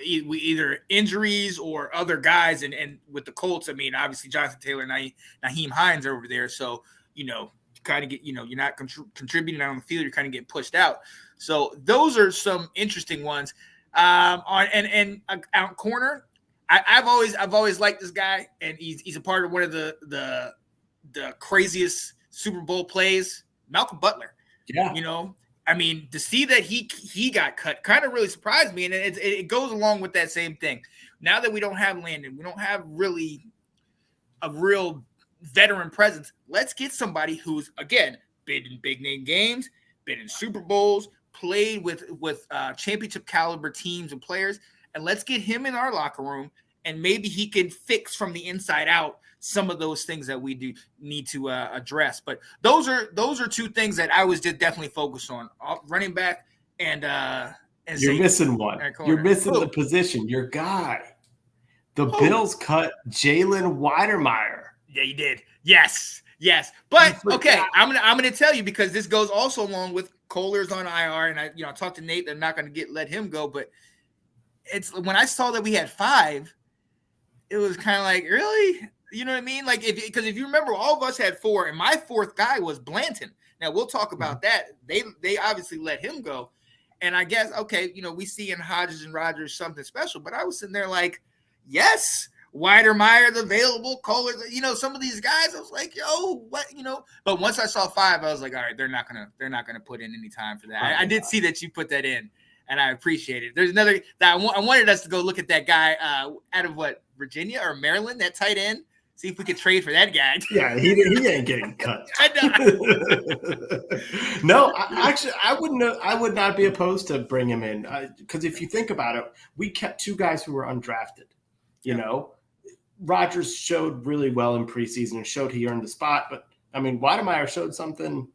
[SPEAKER 1] we either injuries or other guys, and with the Colts, I mean, obviously Jonathan Taylor and Nyheim Hines are over there, so kind of get you're not contributing out on the field, you're kind of getting pushed out. So those are some interesting ones. Out corner, I've always liked this guy, and he's a part of one of the craziest Super Bowl plays, Malcolm Butler.
[SPEAKER 2] Yeah.
[SPEAKER 1] You know, I mean, to see that he got cut kind of really surprised me, and it goes along with that same thing. Now that we don't have Landon, we don't have really a real veteran presence. Let's get somebody who's, again, been in big name games, been in Super Bowls, played with championship caliber teams and players, and let's get him in our locker room, and maybe he can fix from the inside out some of those things that we do need to address. But those are two things that I was just definitely focused on: running back and
[SPEAKER 2] you're missing one. You're missing the position. Your guy. The Bills cut Jalen Weidermeyer.
[SPEAKER 1] Yeah, you did. Yes. But okay, I'm gonna tell you, because this goes also along with Kohler's on IR, and I talked to Nate. They're not gonna let him go, but it's when I saw that we had 5, it was kind of like, really, you know what I mean? Like, because if you remember, all of us had 4, and my 4th guy was Blanton. Now we'll talk about that. They obviously let him go, and I guess okay, we see in Hodges and Rogers something special, but I was sitting there like, yes, Weidermeyer's available, Kohler, some of these guys, I was like, yo, what, but once I saw 5, I was like, all right, they're not gonna put in any time for that. I did see that you put that in, and I appreciate it. There's another that I wanted us to go look at that guy out of Virginia or Maryland, that tight end. See if we could trade for that guy.
[SPEAKER 2] Yeah, he ain't getting cut.
[SPEAKER 1] I know.
[SPEAKER 2] No, I would not be opposed to bring him in, because if you think about it, we kept 2 guys who were undrafted. Rodgers showed really well in preseason and showed he earned the spot. But, I mean, Weidermeyer showed something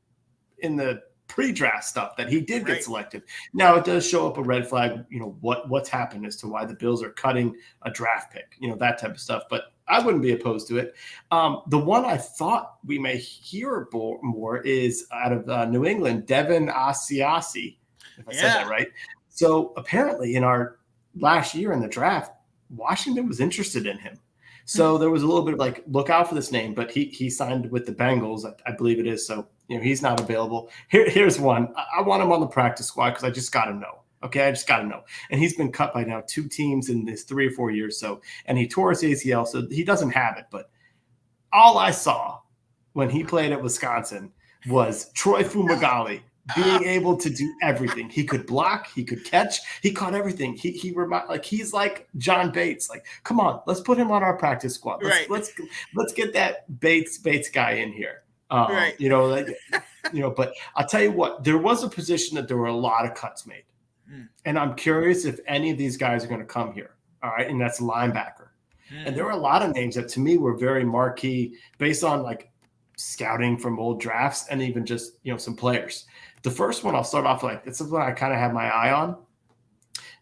[SPEAKER 2] in the pre-draft stuff that he did get selected. Now, it does show up a red flag, what's happened as to why the Bills are cutting a draft pick, that type of stuff. But I wouldn't be opposed to it. The one I thought we may hear more is out of New England, Devin Asiasi, if I said that right. So, apparently, in our last year in the draft, Washington was interested in him. So there was a little bit of like, look out for this name, but he signed with the Bengals, I believe it is. So, he's not available. Here's one. I want him on the practice squad because I just got to know. Okay, I just got to know. And he's been cut by now 2 teams in this 3 or 4 years. So, and he tore his ACL, so he doesn't have it. But all I saw when he played at Wisconsin was Troy Fumagalli being able to do everything. He could block, he could catch, he caught everything. He's like John Bates. Like, come on, let's put him on our practice squad. Let's get that Bates guy in here. But I'll tell you what, there was a position that there were a lot of cuts made. And I'm curious if any of these guys are going to come here. All right. And that's linebacker. And there were a lot of names that to me were very marquee based on like scouting from old drafts and even just, some players. The first one I'll start off like, it's something I kind of have my eye on,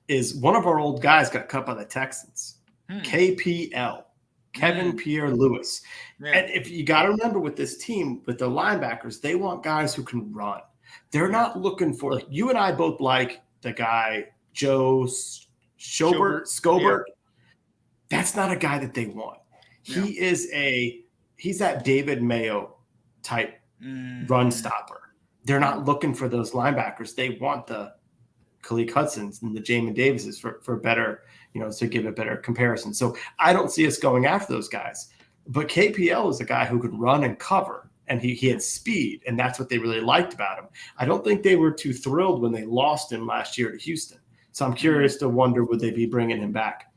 [SPEAKER 2] is one of our old guys got cut by the Texans. KPL, Kevin Pierre-Louis. And if you got to remember with this team, with the linebackers, they want guys who can run. They're not looking for, like, you and I both like the guy, Joe Scobert. Yeah. That's not a guy that they want. He's that David Mayo type run stopper. They're not looking for those linebackers. They want the Khaleke Hudsons and the Jamin Davises for better, to give a better comparison. So I don't see us going after those guys. But KPL is a guy who could run and cover, and he had speed, and that's what they really liked about him. I don't think they were too thrilled when they lost him last year to Houston. So I'm curious to wonder, would they be bringing him back?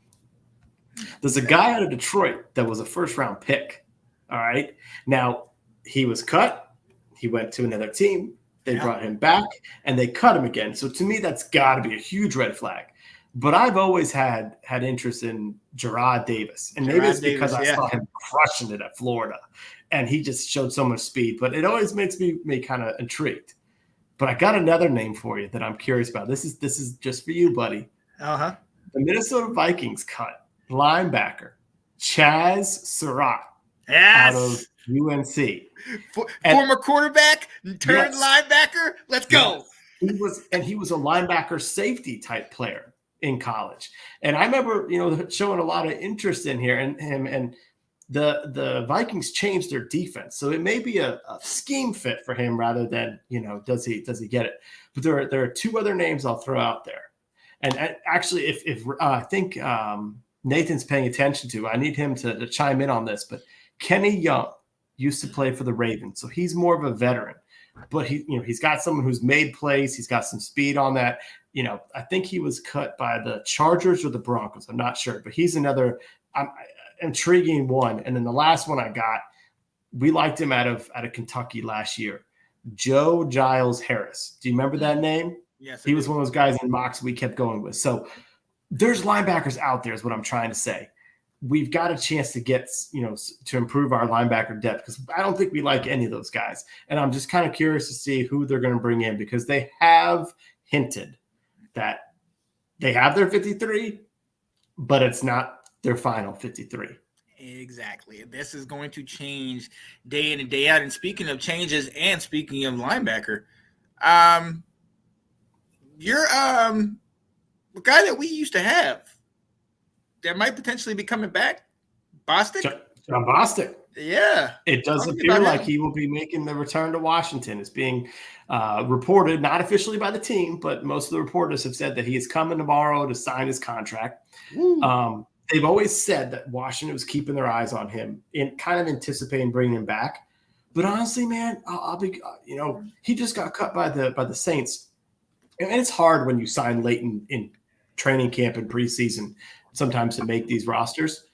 [SPEAKER 2] There's a guy out of Detroit that was a first-round pick. All right. Now, he was cut. He went to another team. They brought him back, and they cut him again. So to me, that's got to be a huge red flag. But I've always had interest in Jarrad Davis. And maybe it's because I saw him crushing it at Florida, and he just showed so much speed. But it always makes me kind of intrigued. But I got another name for you that I'm curious about. This is just for you, buddy.
[SPEAKER 1] Uh-huh.
[SPEAKER 2] The Minnesota Vikings cut linebacker Chaz Surratt out of UNC.
[SPEAKER 1] Former quarterback turned linebacker. Let's go.
[SPEAKER 2] He was a linebacker safety type player in college. And I remember, showing a lot of interest in here and him, and the Vikings changed their defense. So it may be a scheme fit for him rather than, does he get it? But there are 2 other names I'll throw out there. And actually, if I think Nathan's paying attention to, I need him to chime in on this, but Kenny Young used to play for the Ravens, so he's more of a veteran. but he's got someone who's made plays. He's got some speed on that. I think he was cut by the Chargers or the Broncos. I'm not sure, but he's another intriguing one. And then the last one I got, we liked him out of Kentucky last year, Joe Giles Harris. Do you remember that name?
[SPEAKER 1] Yes.
[SPEAKER 2] He was one of those guys in mocks we kept going with. So there's linebackers out there is what I'm trying to say. We've got a chance to get, to improve our linebacker depth, because I don't think we like any of those guys. And I'm just kind of curious to see who they're going to bring in, because they have hinted that they have their 53, but it's not their final 53.
[SPEAKER 1] Exactly. This is going to change day in and day out. And speaking of changes and speaking of linebacker, you're the guy that we used to have that might potentially be coming back, Bostic.
[SPEAKER 2] John Bostic.
[SPEAKER 1] Yeah.
[SPEAKER 2] It does appear like he will be making the return to Washington. It's being reported, not officially by the team, but most of the reporters have said that he is coming tomorrow to sign his contract. They've always said that Washington was keeping their eyes on him and kind of anticipating bringing him back. But honestly, man, I'll be, he just got cut by the Saints. And it's hard when you sign late in training camp and preseason sometimes to make these rosters.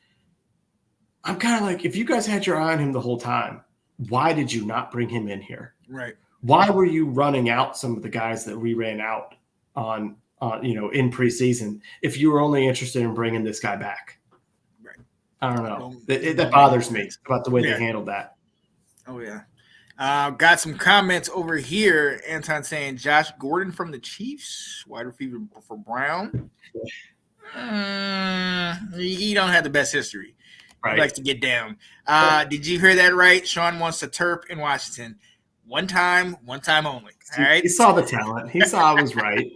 [SPEAKER 2] I'm kind of like, if you guys had your eye on him the whole time, why did you not bring him in here?
[SPEAKER 1] Right.
[SPEAKER 2] Why were you running out some of the guys that we ran out on in preseason if you were only interested in bringing this guy back?
[SPEAKER 1] Right.
[SPEAKER 2] I don't know. That bothers me about the way they handled that.
[SPEAKER 1] Oh, yeah. Got some comments over here. Anton saying Josh Gordon from the Chiefs, wide receiver for Brown. He don't have the best history. Right. He likes to get down. Did you hear that right? Sean wants a Terp in Washington. One time only. All right.
[SPEAKER 2] He saw the talent. He saw I was right.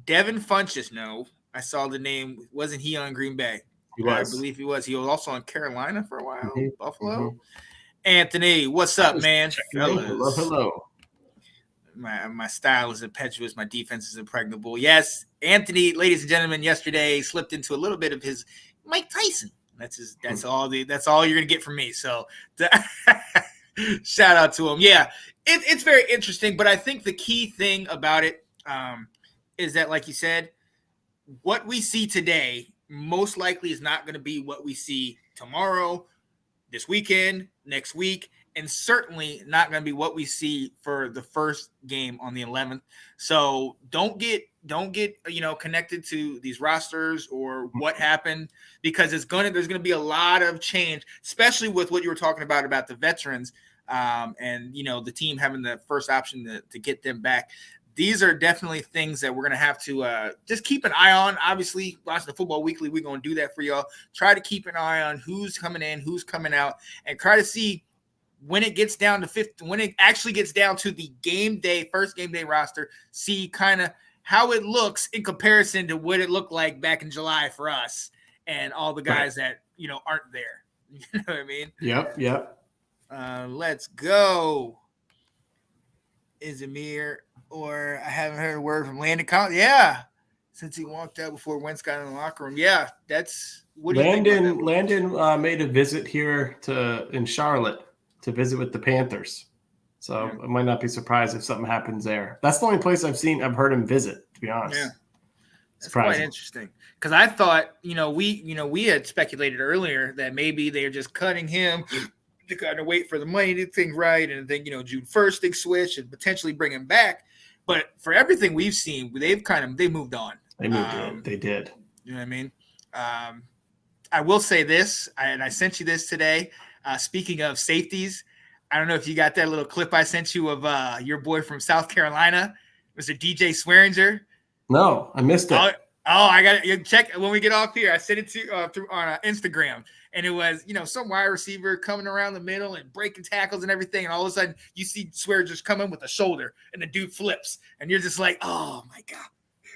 [SPEAKER 1] Devin Funchess. No, I saw the name. Wasn't he on Green Bay?
[SPEAKER 2] He was.
[SPEAKER 1] I believe he was. He was also on Carolina for a while. Buffalo. Mm-hmm. Anthony, what's up, man?
[SPEAKER 2] Hello.
[SPEAKER 1] My style is impetuous. My defense is impregnable. Yes, Anthony, ladies and gentlemen, yesterday slipped into a little bit of his Mike Tyson. That's all you're gonna get from me. So shout out to him. Yeah, it's very interesting. But I think the key thing about it is that, like you said, what we see today most likely is not going to be what we see tomorrow, this weekend, next week, and certainly not going to be what we see for the first game on the 11th. So don't get connected to these rosters or what happened, because there's going to be a lot of change, especially with what you were talking about the veterans and the team having the first option to get them back. These are definitely things that we're going to have to just keep an eye on. Obviously, watching the Football Weekly, we're going to do that for y'all. Try to keep an eye on who's coming in, who's coming out, and try to see when it gets down to 50, when it actually gets down to the first game day roster, see kind of how it looks in comparison to what it looked like back in July for us and all the guys that, aren't there. You know what I mean?
[SPEAKER 2] Yep.
[SPEAKER 1] Let's go. Is Amir, or I haven't heard a word from Landon Collins. Yeah. Since he walked out before Wentz got in the locker room. Yeah. That's what do you think?
[SPEAKER 2] Landon made a visit here in Charlotte to visit with the Panthers. So I might not be surprised if something happens there. That's the only place I've heard him visit, to be honest. Yeah.
[SPEAKER 1] That's quite interesting. Because I thought, we had speculated earlier that maybe they're just cutting him to kind of wait for the money to think right, and then June 1st they switch and potentially bring him back. But for everything we've seen, they moved on.
[SPEAKER 2] They moved on. They did.
[SPEAKER 1] You know what I mean? I will say this, and I sent you this today. Speaking of safeties, I don't know if you got that little clip I sent you of your boy from South Carolina, Mr. DJ Swearinger.
[SPEAKER 2] No, I missed it.
[SPEAKER 1] I got it. Check when we get off here. I sent it to through on Instagram, and it was some wide receiver coming around the middle and breaking tackles and everything, and all of a sudden you see Swearinger just come in with a shoulder, and the dude flips, and you're just like, oh my god.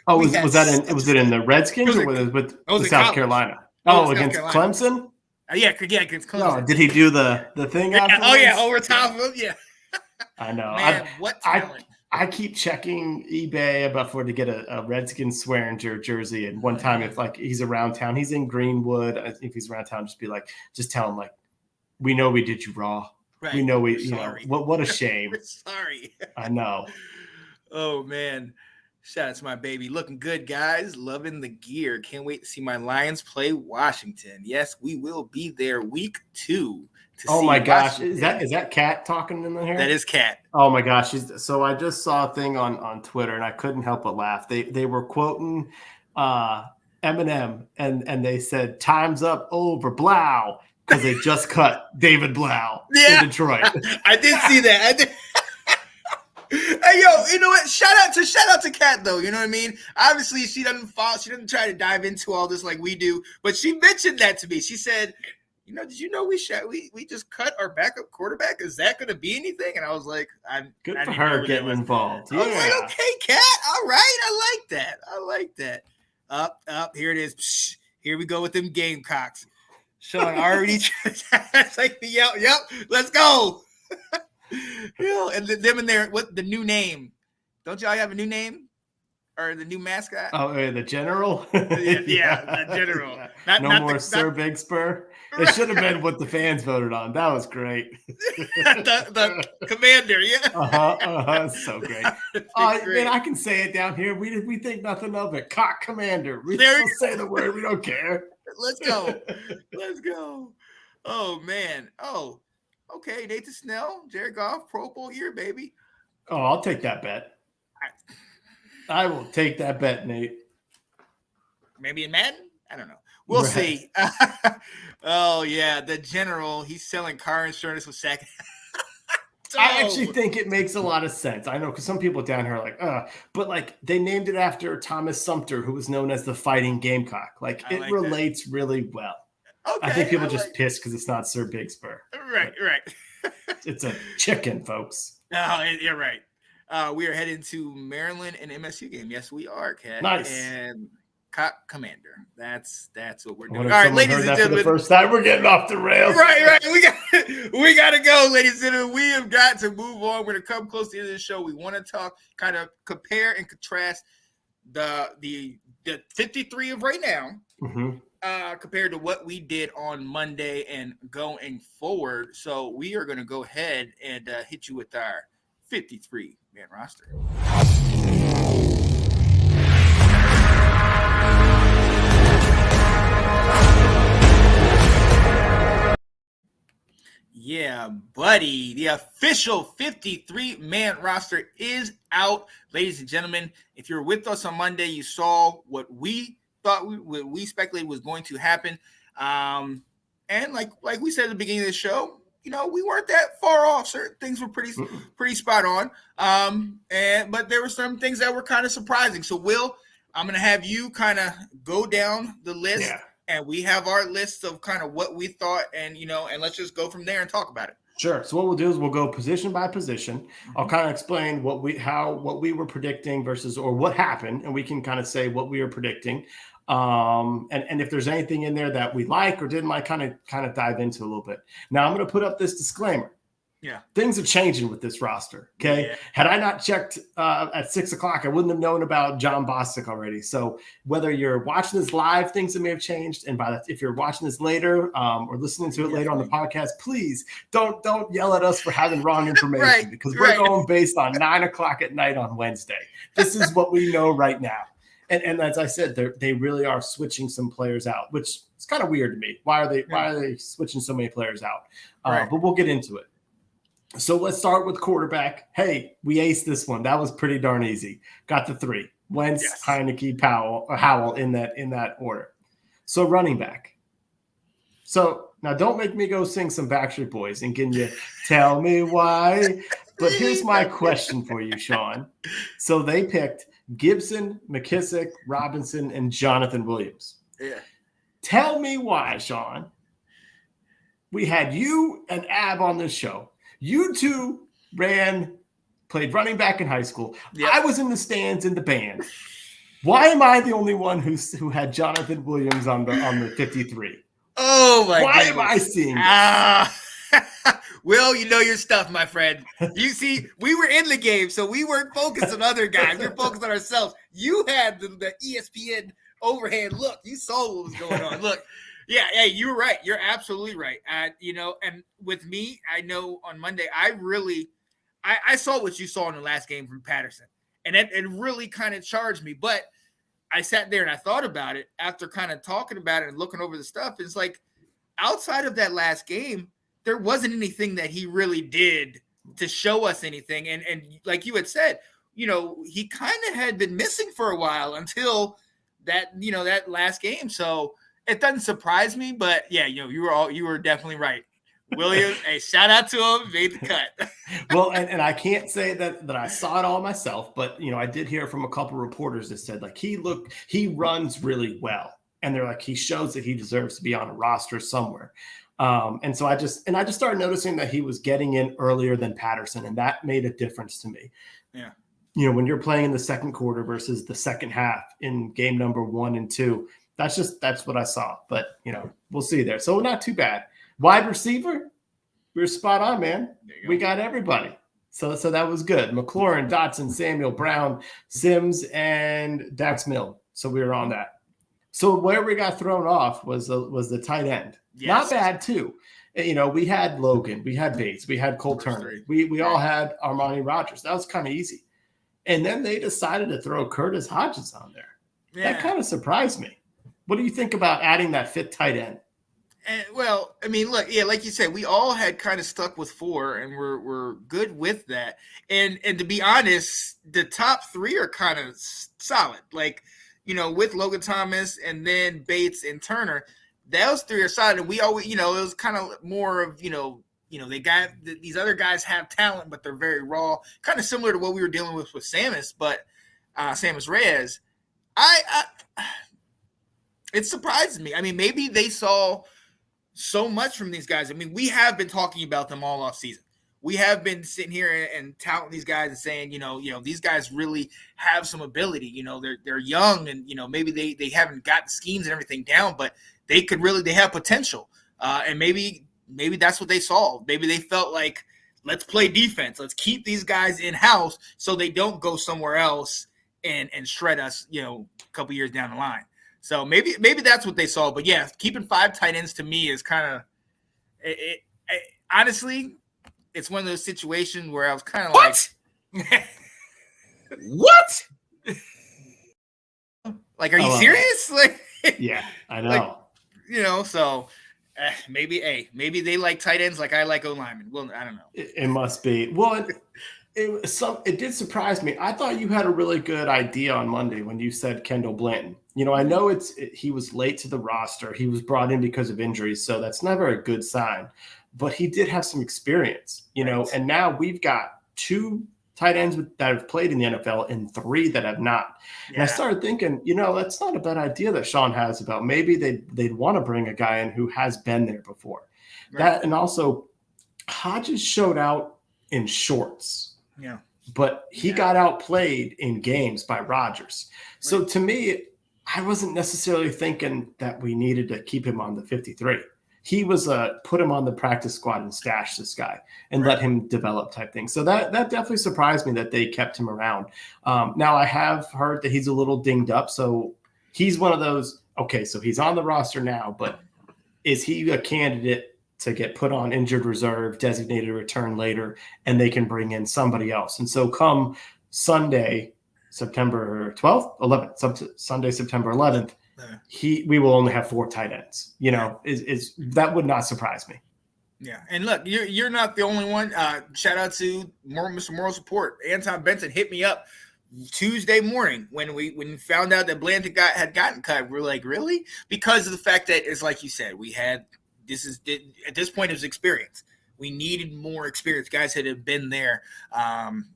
[SPEAKER 2] Oh, was it in the Redskins or with South Carolina? Against Clemson.
[SPEAKER 1] Yeah, against Clemson.
[SPEAKER 2] No, did he do the thing?
[SPEAKER 1] Over top of him. Yeah.
[SPEAKER 2] I know.
[SPEAKER 1] Man, what talent.
[SPEAKER 2] I keep checking eBay to get a Redskins Swearinger jersey. And one time, if he's around town, he's in Greenwood. If he's around town, just tell him we know we did you raw.
[SPEAKER 1] Right.
[SPEAKER 2] We know
[SPEAKER 1] We're
[SPEAKER 2] you know,
[SPEAKER 1] sorry.
[SPEAKER 2] what a shame.
[SPEAKER 1] We're sorry.
[SPEAKER 2] I know.
[SPEAKER 1] Oh man. Shout out to my baby. Looking good, guys. Loving the gear. Can't wait to see my Lions play Washington. Yes, we will be there week 2 to
[SPEAKER 2] Oh
[SPEAKER 1] see
[SPEAKER 2] my gosh.
[SPEAKER 1] Washington.
[SPEAKER 2] Is that Kat talking in here?
[SPEAKER 1] That is Kat.
[SPEAKER 2] Oh my gosh. So I just saw a thing on Twitter and I couldn't help but laugh. They were quoting Eminem and they said time's up over Blau because they just cut David Blau in Detroit.
[SPEAKER 1] I did see that. I did. Hey, yo, you know what? Shout out to Kat, though. You know what I mean? Obviously, she doesn't try to dive into all this like we do, but she mentioned that to me. She said, you know, did you know we just cut our backup quarterback? Is that going to be anything? And I was like,
[SPEAKER 2] Good for her getting involved.
[SPEAKER 1] I was like, okay, Kat, all right. I like that. Up, here it is. Psh, here we go with them Gamecocks. Sean already, it's like, yep, let's go. And them in there, what the new name? Don't y'all have a new name or the new mascot?
[SPEAKER 2] Oh, the general.
[SPEAKER 1] yeah, the general.
[SPEAKER 2] Yeah. No more Sir Big Spur. It should have been what the fans voted on. That was great.
[SPEAKER 1] the commander, yeah.
[SPEAKER 2] So great. Man, I can say it down here. We think nothing of it. Cock commander. We still say the word. We don't care.
[SPEAKER 1] Let's go. Oh man. Oh. Okay, Nathan Snell, Jared Goff, Pro Bowl year, baby.
[SPEAKER 2] Oh, I'll take that bet. I will take that bet, Nate.
[SPEAKER 1] Maybe in Madden? I don't know. We'll see. Oh, yeah, the general, he's selling car insurance with second.
[SPEAKER 2] I actually think it makes a lot of sense. I know because some people down here are like, but like they named it after Thomas Sumter, who was known as the Fighting Gamecock. Like it relates really well. Okay, I think people just pissed because it's not Sir Big Spur.
[SPEAKER 1] Right.
[SPEAKER 2] It's a chicken, folks.
[SPEAKER 1] Oh, you're right. We are heading to Maryland and MSU game. Yes, we are, Kat.
[SPEAKER 2] Nice.
[SPEAKER 1] And Cock Commander. That's what we're doing.
[SPEAKER 2] All right, ladies and gentlemen. For the first time, we're getting off the rails.
[SPEAKER 1] Right. We got to go, ladies and gentlemen. We have got to move on. We're going to come close to the end of the show. We want to talk, kind of compare and contrast the 53 of right now. Mm-hmm. Compared to what we did on Monday and going forward. So we are going to go ahead and hit you with our 53-man roster. Yeah, buddy. The official 53-man roster is out. Ladies and gentlemen, if you're with us on Monday, you saw what we thought we speculated was going to happen. And like we said at the beginning of the show, you know, we weren't that far off. Certain things were pretty spot on. But there were some things that were kind of surprising. So Will, I'm going to have you kind of go down the list. Yeah. And we have our list of kind of what we thought, and and let's just go from there and talk about it.
[SPEAKER 2] Sure. So what we'll do is we'll go position by position. Mm-hmm. I'll kind of explain what we were predicting versus or what happened, and we can kind of say what we were predicting. And if there's anything in there that we like or didn't like, kind of dive into a little bit. Now I'm going to put up this disclaimer.
[SPEAKER 1] Yeah,
[SPEAKER 2] things are changing with this roster. Okay. Yeah. Had I not checked at 6:00, I wouldn't have known about John Bostic already. So whether you're watching this live, things that may have changed. And if you're watching this later or listening to it later on the podcast, please don't yell at us for having wrong information because we're going based on 9:00 at night on Wednesday. This is what we know right now. And as I said, they really are switching some players out, which is kind of weird to me. Why are they switching so many players out? But we'll get into it. So let's start with quarterback. Hey, we aced this one. That was pretty darn easy. Got the 3. Wentz, yes. Heineke, Howell in that order. So running back. So now don't make me go sing some Backstreet Boys and can you tell me why? But here's my question for you, Sean. So they picked Gibson, McKissick, Robinson, and Jonathan Williams.
[SPEAKER 1] Yeah.
[SPEAKER 2] Tell me why, Sean. We had you and Ab on this show. You two played running back in high school. Yep. I was in the stands in the band. Why am I the only one who had Jonathan Williams on the 53?
[SPEAKER 1] Oh my!
[SPEAKER 2] Why am I seeing this?
[SPEAKER 1] Will, you know your stuff, my friend. You see, we were in the game, so we weren't focused on other guys. We were focused on ourselves. You had the ESPN overhand look. You saw what was going on. Look. Yeah, you're right. You're absolutely right. And with me, I know on Monday, I saw what you saw in the last game from Patterson, and it really kind of charged me. But I sat there and I thought about it after kind of talking about it and looking over the stuff. It's like outside of that last game, there wasn't anything that he really did to show us anything. And like you had said, he kind of had been missing for a while until that last game. So it doesn't surprise me, but yeah, you were definitely right. Williams, hey, shout out to him, made the cut.
[SPEAKER 2] Well, and I can't say that I saw it all myself, but I did hear from a couple reporters that said like he runs really well, and they're like he shows that he deserves to be on a roster somewhere. And so I just started noticing that he was getting in earlier than Patterson, and that made a difference to me.
[SPEAKER 1] Yeah.
[SPEAKER 2] When you're playing in the second quarter versus the second half in game number 1 and 2, that's what I saw. But we'll see there. So not too bad. Wide receiver, we were spot on, man. We got everybody. So that was good. McLaurin, Dotson, Samuel, Brown, Sims, and Dax Milne. So we were on that. So where we got thrown off was the tight end. Yes. Not bad too. We had Logan, we had Bates, we had Cole Turner. We all had Armani Rogers. That was kind of easy. And then they decided to throw Curtis Hodges on there. Yeah. That kind of surprised me. What do you think about adding that fifth tight end?
[SPEAKER 1] And, well, I mean, look, yeah, like you said, we all had kind of stuck with 4, and we're good with that. And to be honest, the top 3 are kind of solid. Like, with Logan Thomas and then Bates and Turner, those 3 are solid. And we always, it was kind of more of, they got these other guys have talent, but they're very raw. Kind of similar to what we were dealing with Sammis, but Sammis Reyes. It surprised me. I mean, maybe they saw so much from these guys. I mean, we have been talking about them all off season. We have been sitting here and touting these guys and saying, these guys really have some ability. They're young and, maybe they haven't got the schemes and everything down, but they have potential. And maybe that's what they saw. Maybe they felt like, let's play defense. Let's keep these guys in-house so they don't go somewhere else and shred us, a couple years down the line. So maybe that's what they saw. But yeah, keeping 5 tight ends to me is kind of honestly, it's one of those situations where I was kind of like,
[SPEAKER 2] what?
[SPEAKER 1] Like, are you serious? Like,
[SPEAKER 2] yeah, I know.
[SPEAKER 1] Like, so maybe they like tight ends like I like O-linemen. Well, I don't know.
[SPEAKER 2] It must be. Well, it did surprise me. I thought you had a really good idea on Monday when you said Kendall Blanton. I know he was late to the roster. He was brought in because of injuries, so that's never a good sign. But he did have some experience, right. And now we've got 2 tight ends that have played in the NFL and 3 that have not. Yeah. And I started thinking, that's not a bad idea that Sean has about maybe they'd want to bring a guy in who has been there before. Right. That, and also Hodges showed out in shorts.
[SPEAKER 1] Yeah.
[SPEAKER 2] But he got outplayed in games by Rodgers. Right. So to me, I wasn't necessarily thinking that we needed to keep him on the 53. He was put him on the practice squad and stash this guy and let him develop type thing. So that definitely surprised me that they kept him around. Now I have heard that he's a little dinged up. So he's one of those, okay, so he's on the roster now, but is he a candidate to get put on injured reserve, designated return later, and they can bring in somebody else? And so come Sunday, September 12th, 11th, Sunday, September 11th, we will only have 4 tight ends. Is that would not surprise me.
[SPEAKER 1] Yeah, and look, you're not the only one. Shout out to Mr. Moral Support. Anton Benson hit me up Tuesday morning when we found out that Blanton had gotten cut. We're like, really? Because of the fact that it's like you said, we had at this point it was experience. We needed more experience, guys that have been there.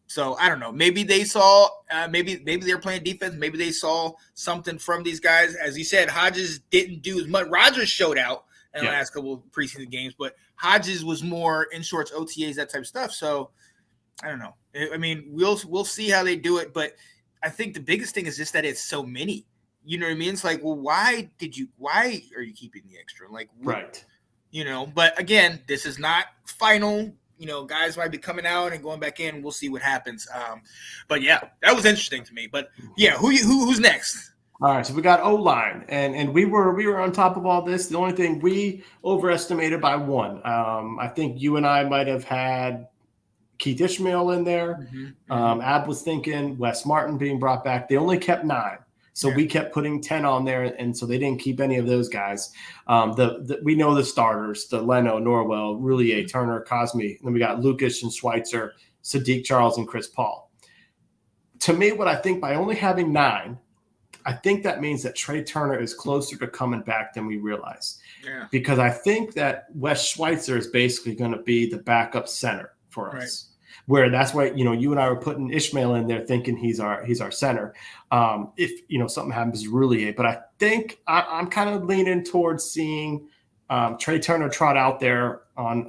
[SPEAKER 1] So I don't know. Maybe they saw, maybe they're playing defense. Maybe they saw something from these guys. As you said, Hodges didn't do as much. Rodgers showed out in the last couple of preseason games, but Hodges was more in shorts, OTAs, that type of stuff. So I don't know. I mean, we'll see how they do it, but I think the biggest thing is just that it's so many. You know what I mean? It's like, well, why are you keeping the extra? Like,
[SPEAKER 2] right.
[SPEAKER 1] But again, this is not final. Guys might be coming out and going back in. We'll see what happens. But yeah, that was interesting to me. But yeah, who's next?
[SPEAKER 2] All right, so we got O-line, and we were on top of all this. The only thing we overestimated by one. I think you and I might have had Keith Ishmael in there. Ab was thinking Wes Martin being brought back. They only kept 9. So we kept putting 10 on there, and so they didn't keep any of those guys. We know the starters, the Leno, Norwell, Roulier, Turner, Cosme. And then we got Lucas and Schweitzer, Sadiq Charles, and Chris Paul. To me, what I think by only having 9, I think that means that Trey Turner is closer to coming back than we realize.
[SPEAKER 1] Yeah.
[SPEAKER 2] Because I think that Wes Schweitzer is basically going to be the backup center for us. Right. Where that's why, you and I were putting Ishmael in there thinking he's our center. If, something happens to Roulier. But I think I'm kind of leaning towards seeing Trey Turner trot out there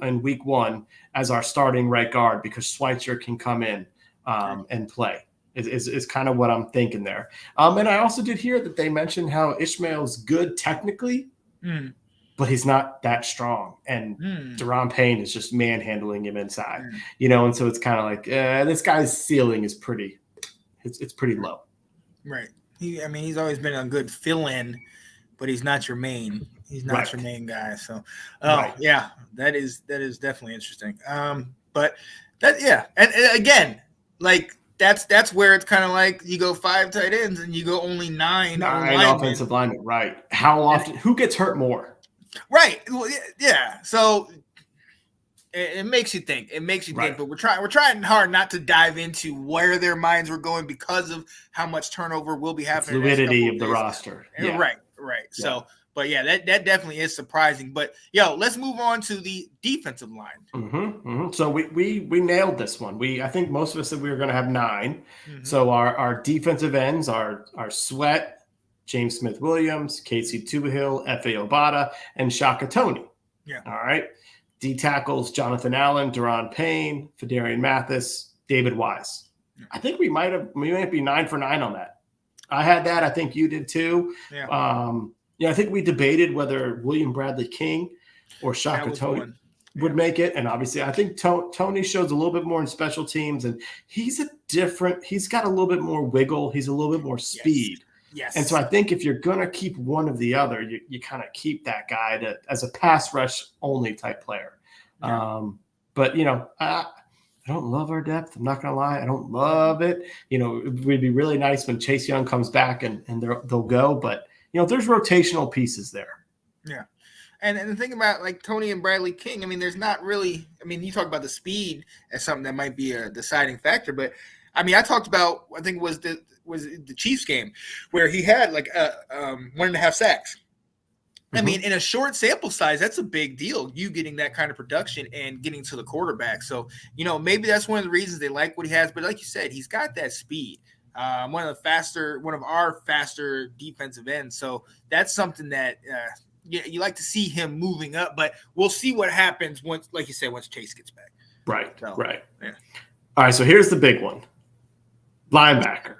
[SPEAKER 2] in week 1 as our starting right guard because Schweitzer can come in and play. Is kind of what I'm thinking there. And I also did hear that they mentioned how Ishmael's good technically, but he's not that strong. And Deron Payne is just manhandling him inside, and so it's kind of like this guy's ceiling is it's pretty low.
[SPEAKER 1] Right. He's always been a good fill-in, but he's not your main. He's not your main guy. So, yeah, that is definitely interesting. But that, and again, like. That's where it's kind of like you go 5 tight ends and you go only 9
[SPEAKER 2] offensive linemen. Right. How often? Who gets hurt more?
[SPEAKER 1] Right. Well, yeah. So it makes you think. It makes you think. But we're trying hard not to dive into where their minds were going because of how much turnover will be happening.
[SPEAKER 2] The fluidity of the roster.
[SPEAKER 1] Yeah. Right. Yeah. So. But yeah, that definitely is surprising. But let's move on to the defensive line.
[SPEAKER 2] So we nailed this one. I think most of us said we were going to have 9. So our defensive ends are Sweat, James Smith-Williams, Casey Tubahill, F.A. Obata, and Shaka Toney.
[SPEAKER 1] Yeah.
[SPEAKER 2] All right. D tackles Jonathan Allen, Deron Payne, Fedarian Mathis, David Wise. Yeah. I think we might be 9 for 9 on that. I had that. I think you did too. Yeah. I think we debated whether William Bradley King or Shaka Toney would make it. And obviously, I think Toney shows a little bit more in special teams, and he's got a little bit more wiggle. He's a little bit more speed.
[SPEAKER 1] Yes.
[SPEAKER 2] And so I think if you're going to keep one of the other, you kind of keep that guy as a pass rush only type player. Yeah. But, I don't love our depth. I'm not going to lie. I don't love it. It would be really nice when Chase Young comes back and they'll go. But, there's rotational pieces there.
[SPEAKER 1] Yeah. And the thing about like Toney and Bradley King, there's not really, you talk about the speed as something that might be a deciding factor, but I talked about, I think it was the Chiefs game where he had like 1.5 sacks. In a short sample size, that's a big deal. You getting that kind of production and getting to the quarterback. So, maybe that's one of the reasons they like what he has. But like you said, he's got that speed. One of our faster defensive ends. So that's something that you like to see him moving up. But we'll see what happens once, like you said, once Chase gets back.
[SPEAKER 2] Right.
[SPEAKER 1] So,
[SPEAKER 2] right.
[SPEAKER 1] Yeah.
[SPEAKER 2] All right. So here's the big one: linebacker.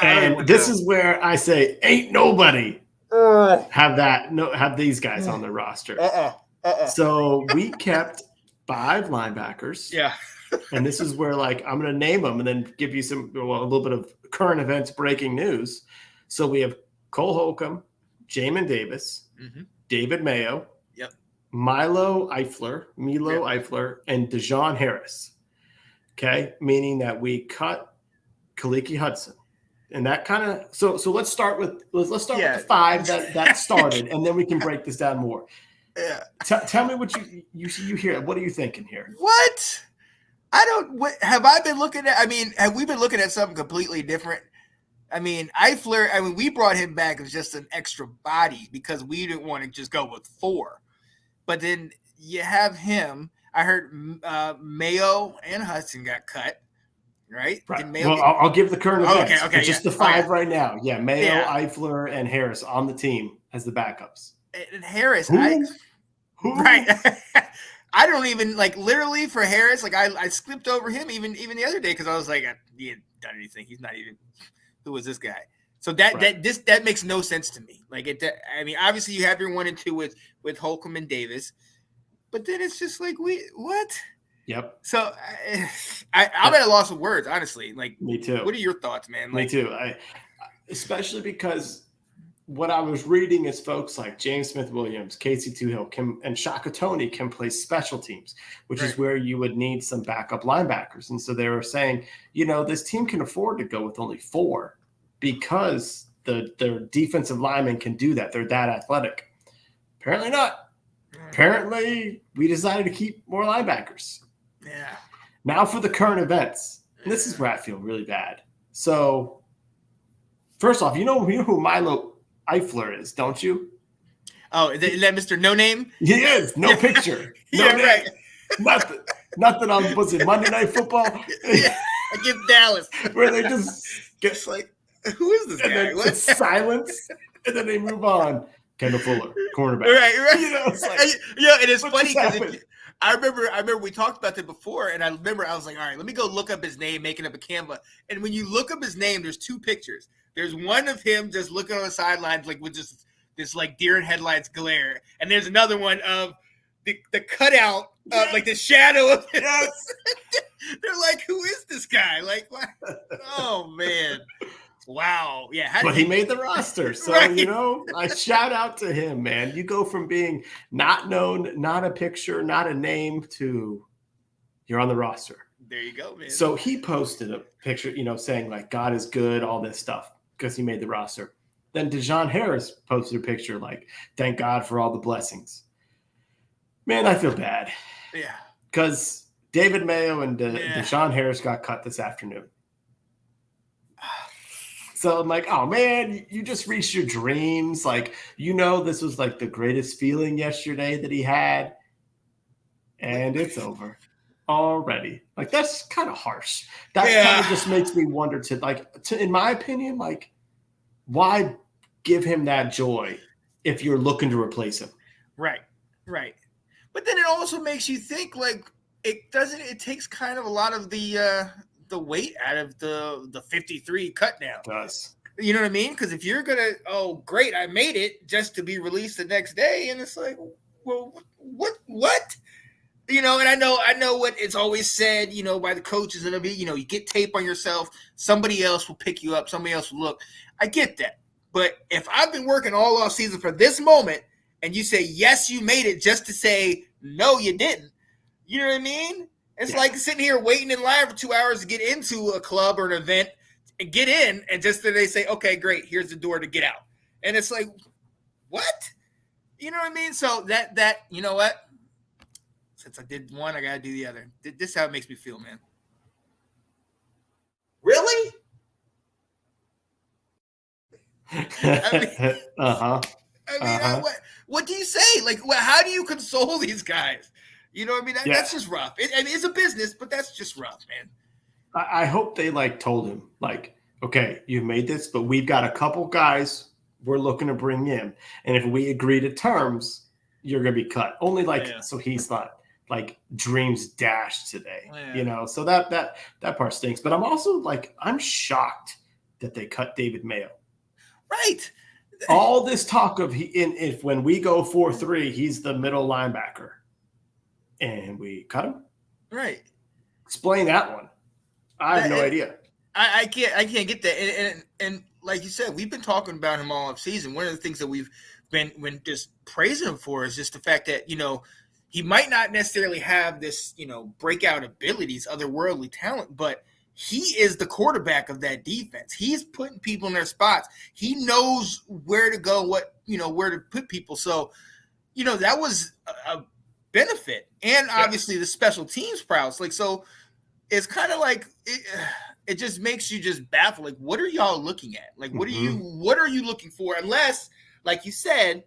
[SPEAKER 2] And this is where I say, ain't nobody have these guys on the roster. So we kept 5 linebackers.
[SPEAKER 1] Yeah.
[SPEAKER 2] And this is where, I'm going to name them and then give you a little bit of current events breaking news. So we have Cole Holcomb, Jamin Davis, David Mayo, Milo Eifler, and Dejon Harris. Okay, meaning that we cut Kaliki Hudson. And that kind of so let's start with the 5 that started, and then we can break this down more.
[SPEAKER 1] Yeah.
[SPEAKER 2] Tell me what you hear. What are you thinking here?
[SPEAKER 1] What? Have I been looking at? Have we been looking at something completely different? Eifler, we brought him back as just an extra body because we didn't want to just go with 4. But then you have him. I heard Mayo and Hudson got cut, right?
[SPEAKER 2] Well, I'll give the current events.
[SPEAKER 1] Okay.
[SPEAKER 2] Just the 5 right now. Yeah, Mayo, Eifler, and Harris on the team as the backups.
[SPEAKER 1] And Harris,
[SPEAKER 2] Who?
[SPEAKER 1] Right. I don't even literally for Harris. I skipped over him even the other day because I was like, he hadn't done anything. He's not even. Who was this guy? So that makes no sense to me. Obviously you have your 1 and 2 with Holcomb and Davis, but then it's just what?
[SPEAKER 2] Yep.
[SPEAKER 1] So I'm at a loss of words, honestly.
[SPEAKER 2] Me too.
[SPEAKER 1] What are your thoughts, man?
[SPEAKER 2] Me too. especially because what I was reading is folks like James Smith-Williams, Casey Toohill, and Shaka Toney can play special teams, which is where you would need some backup linebackers. And so they were saying, this team can afford to go with only 4 because their defensive linemen can do that. They're that athletic. Apparently not. Apparently we decided to keep more linebackers.
[SPEAKER 1] Yeah.
[SPEAKER 2] Now for the current events. And this is where I feel really bad. So first off, you know who Milo Eifler is, don't you?
[SPEAKER 1] Oh, is that Mr. No Name?
[SPEAKER 2] He is. No picture. No name.
[SPEAKER 1] Right.
[SPEAKER 2] Nothing on, was it Monday Night Football?
[SPEAKER 1] Against Dallas.
[SPEAKER 2] Where they just
[SPEAKER 1] get like, who is this guy?
[SPEAKER 2] It's silence, and then they move on. Kendall Fuller, cornerback.
[SPEAKER 1] Right.
[SPEAKER 2] It's like,
[SPEAKER 1] and it's funny because I remember we talked about that before, and I was like, all right, let me go look up his name, making up a Canva. And when you look up his name, there's 2 pictures. There's one of him just looking on the sidelines, like with just this like deer in headlights glare, and there's another one of the cutout, like the shadow of him.
[SPEAKER 2] Yes.
[SPEAKER 1] They're like, who is this guy? Like, what? Oh man, wow, yeah.
[SPEAKER 2] But he made the roster, so I shout out to him, man. You go from being not known, not a picture, not a name, to you're on the roster.
[SPEAKER 1] There you go, man.
[SPEAKER 2] So he posted a picture, saying like God is good, all this stuff, because he made the roster. Then Dejon Harris posted a picture like, thank God for all the blessings. Man, I feel bad.
[SPEAKER 1] Yeah.
[SPEAKER 2] Because David Mayo and Dejon Harris got cut this afternoon. So I'm like, oh man, you just reached your dreams. Like, this was like the greatest feeling yesterday that he had. And it's over already. Like, that's kind of harsh. That kind of just makes me wonder in my opinion, like, why give him that joy if you're looking to replace him?
[SPEAKER 1] Right. But then it also makes you think, like, it takes kind of a lot of the weight out of the 53 cut down.
[SPEAKER 2] It does.
[SPEAKER 1] You know what I mean? Because if you're going to, oh, great, I made it, just to be released the next day, and it's like, well, what? And I know what it's always said, by the coaches, and you get tape on yourself, somebody else will pick you up, somebody else will look. I get that. But if I've been working all off season for this moment, and you say, yes, you made it, just to say, no, you didn't, you know what I mean? It's like sitting here waiting in line for 2 hours to get into a club or an event and get in, and just then they say, okay, great, here's the door to get out. And it's like, what? You know what I mean? So that you know what? Since I did one, I got to do the other. This is how it makes me feel, man. Really? What do you say? Like, how do you console these guys? You know what I mean? That's just rough. It's a business, but that's just rough, man.
[SPEAKER 2] I hope they told him, okay, you've made this, but we've got a couple guys we're looking to bring in. And if we agree to terms, you're going to be cut. Only so he's not dreams dashed today, so that part stinks. But I'm also I'm shocked that they cut David Mayo.
[SPEAKER 1] Right.
[SPEAKER 2] All this talk of if when we go 4-3, he's the middle linebacker. And we cut him?
[SPEAKER 1] Right.
[SPEAKER 2] Explain that one. I have no idea.
[SPEAKER 1] I can't get that. And like you said, we've been talking about him all off season. One of the things that we've been just praising him for is just the fact that, he might not necessarily have this, breakout abilities, otherworldly talent, but he is the quarterback of that defense. He's putting people in their spots. He knows where to go, where to put people. So, that was a benefit. And obviously the special teams prowess. So it's kind of it just makes you just baffled. What are y'all looking at? What are you looking for? Unless, like you said,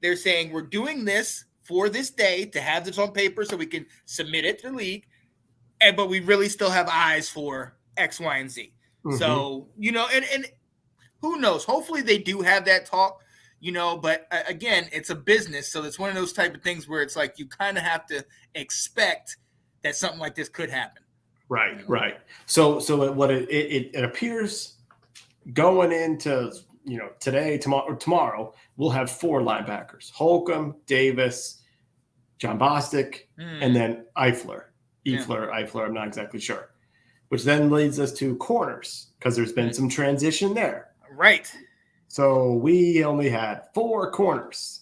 [SPEAKER 1] they're saying we're doing this for this day to have this on paper so we can submit it to the league. But we really still have eyes for X, Y, and Z. Mm-hmm. So, and who knows? Hopefully they do have that talk, but again, it's a business. So it's one of those type of things where it's you kind of have to expect that something like this could happen.
[SPEAKER 2] Right, right. So what it appears going into, today, tomorrow, we'll have 4 linebackers: Holcomb, Davis, John Bostic, and then Eifler. Eifler, I'm not exactly sure. Which then leads us to corners, because there's been some transition there.
[SPEAKER 1] Right.
[SPEAKER 2] So we only had 4 corners,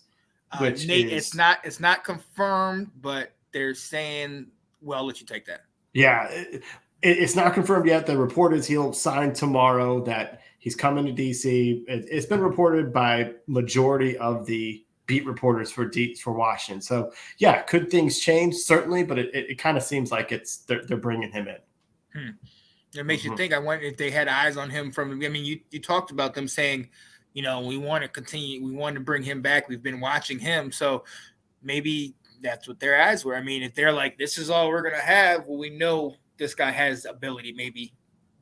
[SPEAKER 2] which
[SPEAKER 1] Nate,
[SPEAKER 2] is
[SPEAKER 1] it's not confirmed, but they're saying, well, I'll let you take that.
[SPEAKER 2] Yeah, it's not confirmed yet. The report is he'll sign tomorrow, that he's coming to DC. It's been reported by majority of the beat reporters for Washington. So yeah, could things change? Certainly, but it kind of seems like they're bringing him in.
[SPEAKER 1] It makes you think. I wonder if they had eyes on him from. I mean, you talked about them saying, we want to continue. We want to bring him back. We've been watching him, so maybe that's what their eyes were. I mean, if they're like, this is all we're gonna have, well, we know this guy has ability. Maybe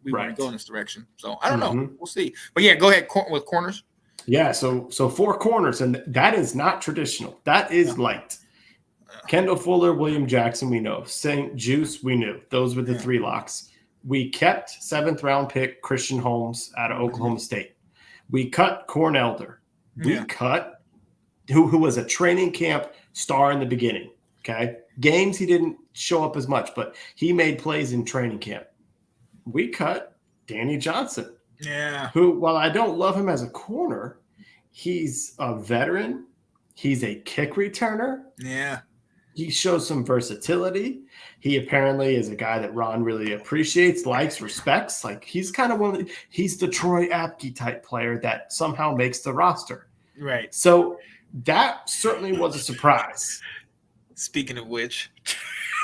[SPEAKER 1] we want to go in this direction. So I don't know. We'll see. But yeah, go ahead with corners.
[SPEAKER 2] Yeah, so 4 corners, and that is not traditional. That is light. Kendall Fuller, William Jackson, we know. St. Juice, we knew. Those were the 3 locks. We kept 7th round pick Christian Holmes out of Oklahoma State. We cut Corn Elder. We cut who was a training camp star in the beginning. Okay. Games he didn't show up as much, but he made plays in training camp. We cut Danny Johnson.
[SPEAKER 1] Yeah.
[SPEAKER 2] Who, while I don't love him as a corner, he's a veteran. He's a kick returner.
[SPEAKER 1] Yeah.
[SPEAKER 2] He shows some versatility. He apparently is a guy that Ron really appreciates, likes, respects. Like he's kind of he's the Troy Apke type player that somehow makes the roster.
[SPEAKER 1] Right.
[SPEAKER 2] So that certainly was a surprise.
[SPEAKER 1] Speaking of which,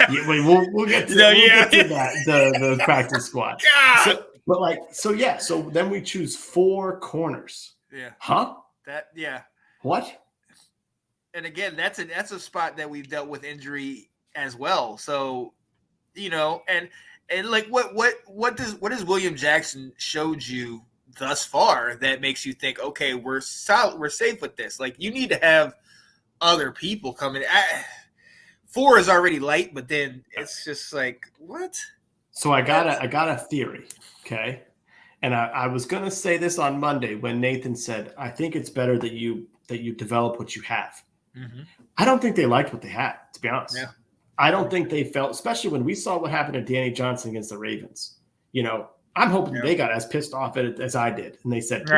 [SPEAKER 2] we'll get to, get to that, the practice squad. So then we choose 4 corners.
[SPEAKER 1] Yeah.
[SPEAKER 2] Huh? What?
[SPEAKER 1] And again, that's a spot that we've dealt with injury as well. So, and like what does William Jackson showed you thus far that makes you think, okay, we're safe with this? Like you need to have other people coming. 4 is already light, but then it's just like, what?
[SPEAKER 2] So I got a theory, okay? And I was gonna say this on Monday when Nathan said, I think it's better that you develop what you have.
[SPEAKER 1] Mm-hmm.
[SPEAKER 2] I don't think they liked what they had, to be honest.
[SPEAKER 1] Yeah.
[SPEAKER 2] I don't think they felt, especially when we saw what happened to Danny Johnson against the Ravens. I'm hoping they got as pissed off at it as I did. And they said,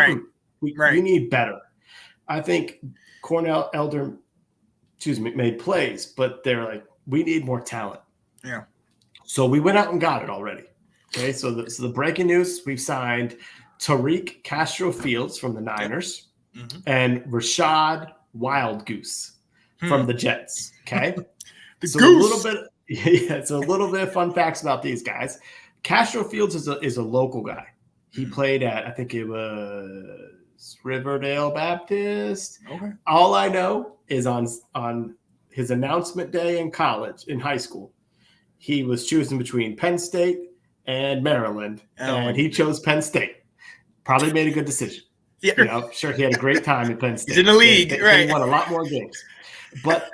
[SPEAKER 2] we need better. I think Cornell Elder, made plays, but they're like, we need more talent.
[SPEAKER 1] Yeah.
[SPEAKER 2] So we went out and got it already. Okay. So the breaking news, we've signed Tariq Castro Fields from the Niners and Rashad Wild Goose from the Jets. Okay.
[SPEAKER 1] Goose.
[SPEAKER 2] A little bit of fun facts about these guys. Castro Fields is a local guy. He played at, I think it was Riverdale Baptist.
[SPEAKER 1] Okay.
[SPEAKER 2] All I know is on his announcement day in high school, he was choosing between Penn State and Maryland, and he chose Penn State. Probably made a good decision. Yeah. Sure, he had a great time at Penn State.
[SPEAKER 1] He's in the league,
[SPEAKER 2] He won a lot more games. But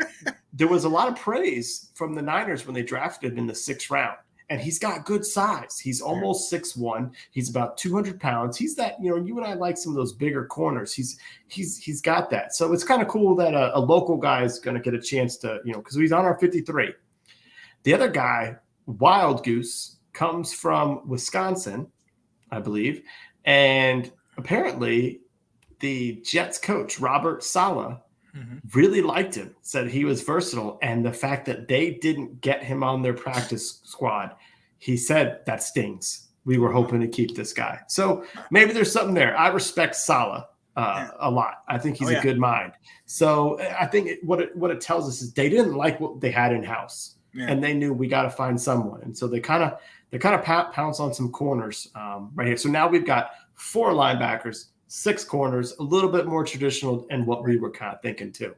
[SPEAKER 2] there was a lot of praise from the Niners when they drafted him in the 6th round. And he's got good size. He's almost 6'1". He's about 200 pounds. He's that, you and I like some of those bigger corners. He's got that. So it's kind of cool that a local guy is going to get a chance to, because he's on our 53. The other guy, Wild Goose, comes from Wisconsin, I believe. And apparently the Jets coach, Robert Saleh, really liked him, said he was versatile. And the fact that they didn't get him on their practice squad, he said that stings. We were hoping to keep this guy. So maybe there's something there. I respect Saleh a lot. I think he's a good mind. So I think what it tells us is they didn't like what they had in house, and they knew we got to find someone. And so they kind of pounce on some corners right here. So now we've got 4 linebackers, 6 corners, a little bit more traditional and what we were kind of thinking too.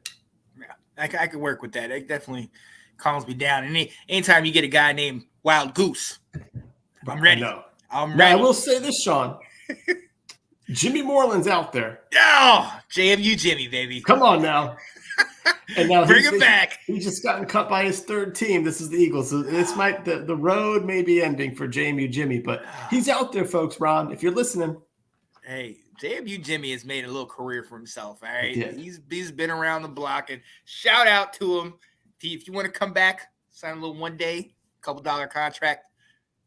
[SPEAKER 1] Yeah, I could work with that. It definitely calms me down. And anytime you get a guy named Wild Goose, I'm ready. I'm ready.
[SPEAKER 2] Now, I will say this, Sean. Jimmy Moreland's out there.
[SPEAKER 1] Oh, JMU Jimmy, baby.
[SPEAKER 2] Come on now. And now
[SPEAKER 1] bring him back.
[SPEAKER 2] He's just gotten cut by his 3rd team. This is the Eagles. So this the road may be ending for JMU Jimmy, but he's out there, folks. Ron, if you're listening.
[SPEAKER 1] Hey, JMU Jimmy has made a little career for himself. All right. He's been around the block, and shout out to him. If you want to come back, sign a little $1 day, $2 contract,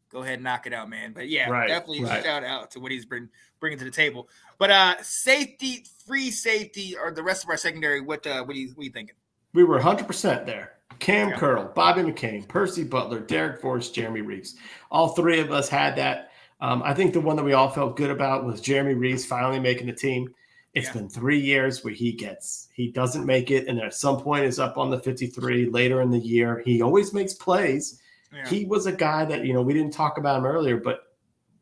[SPEAKER 1] go ahead and knock it out, man. But yeah,
[SPEAKER 2] Right,
[SPEAKER 1] definitely
[SPEAKER 2] right.
[SPEAKER 1] shout out to what he's bringing to the table. But free safety, or the rest of our secondary, what are you thinking?
[SPEAKER 2] We were 100% there. Cam
[SPEAKER 1] Yeah.
[SPEAKER 2] Curl, Bobby McCain, Percy Butler, Derek Forrest, Jeremy Reeves. All three of us had that. I think the one that we all felt good about was Jeremy Reeves finally making the team. It's been 3 years where he doesn't make it, and at some point is up on the 53 later in the year. He always makes plays. Yeah. He was a guy that, we didn't talk about him earlier, but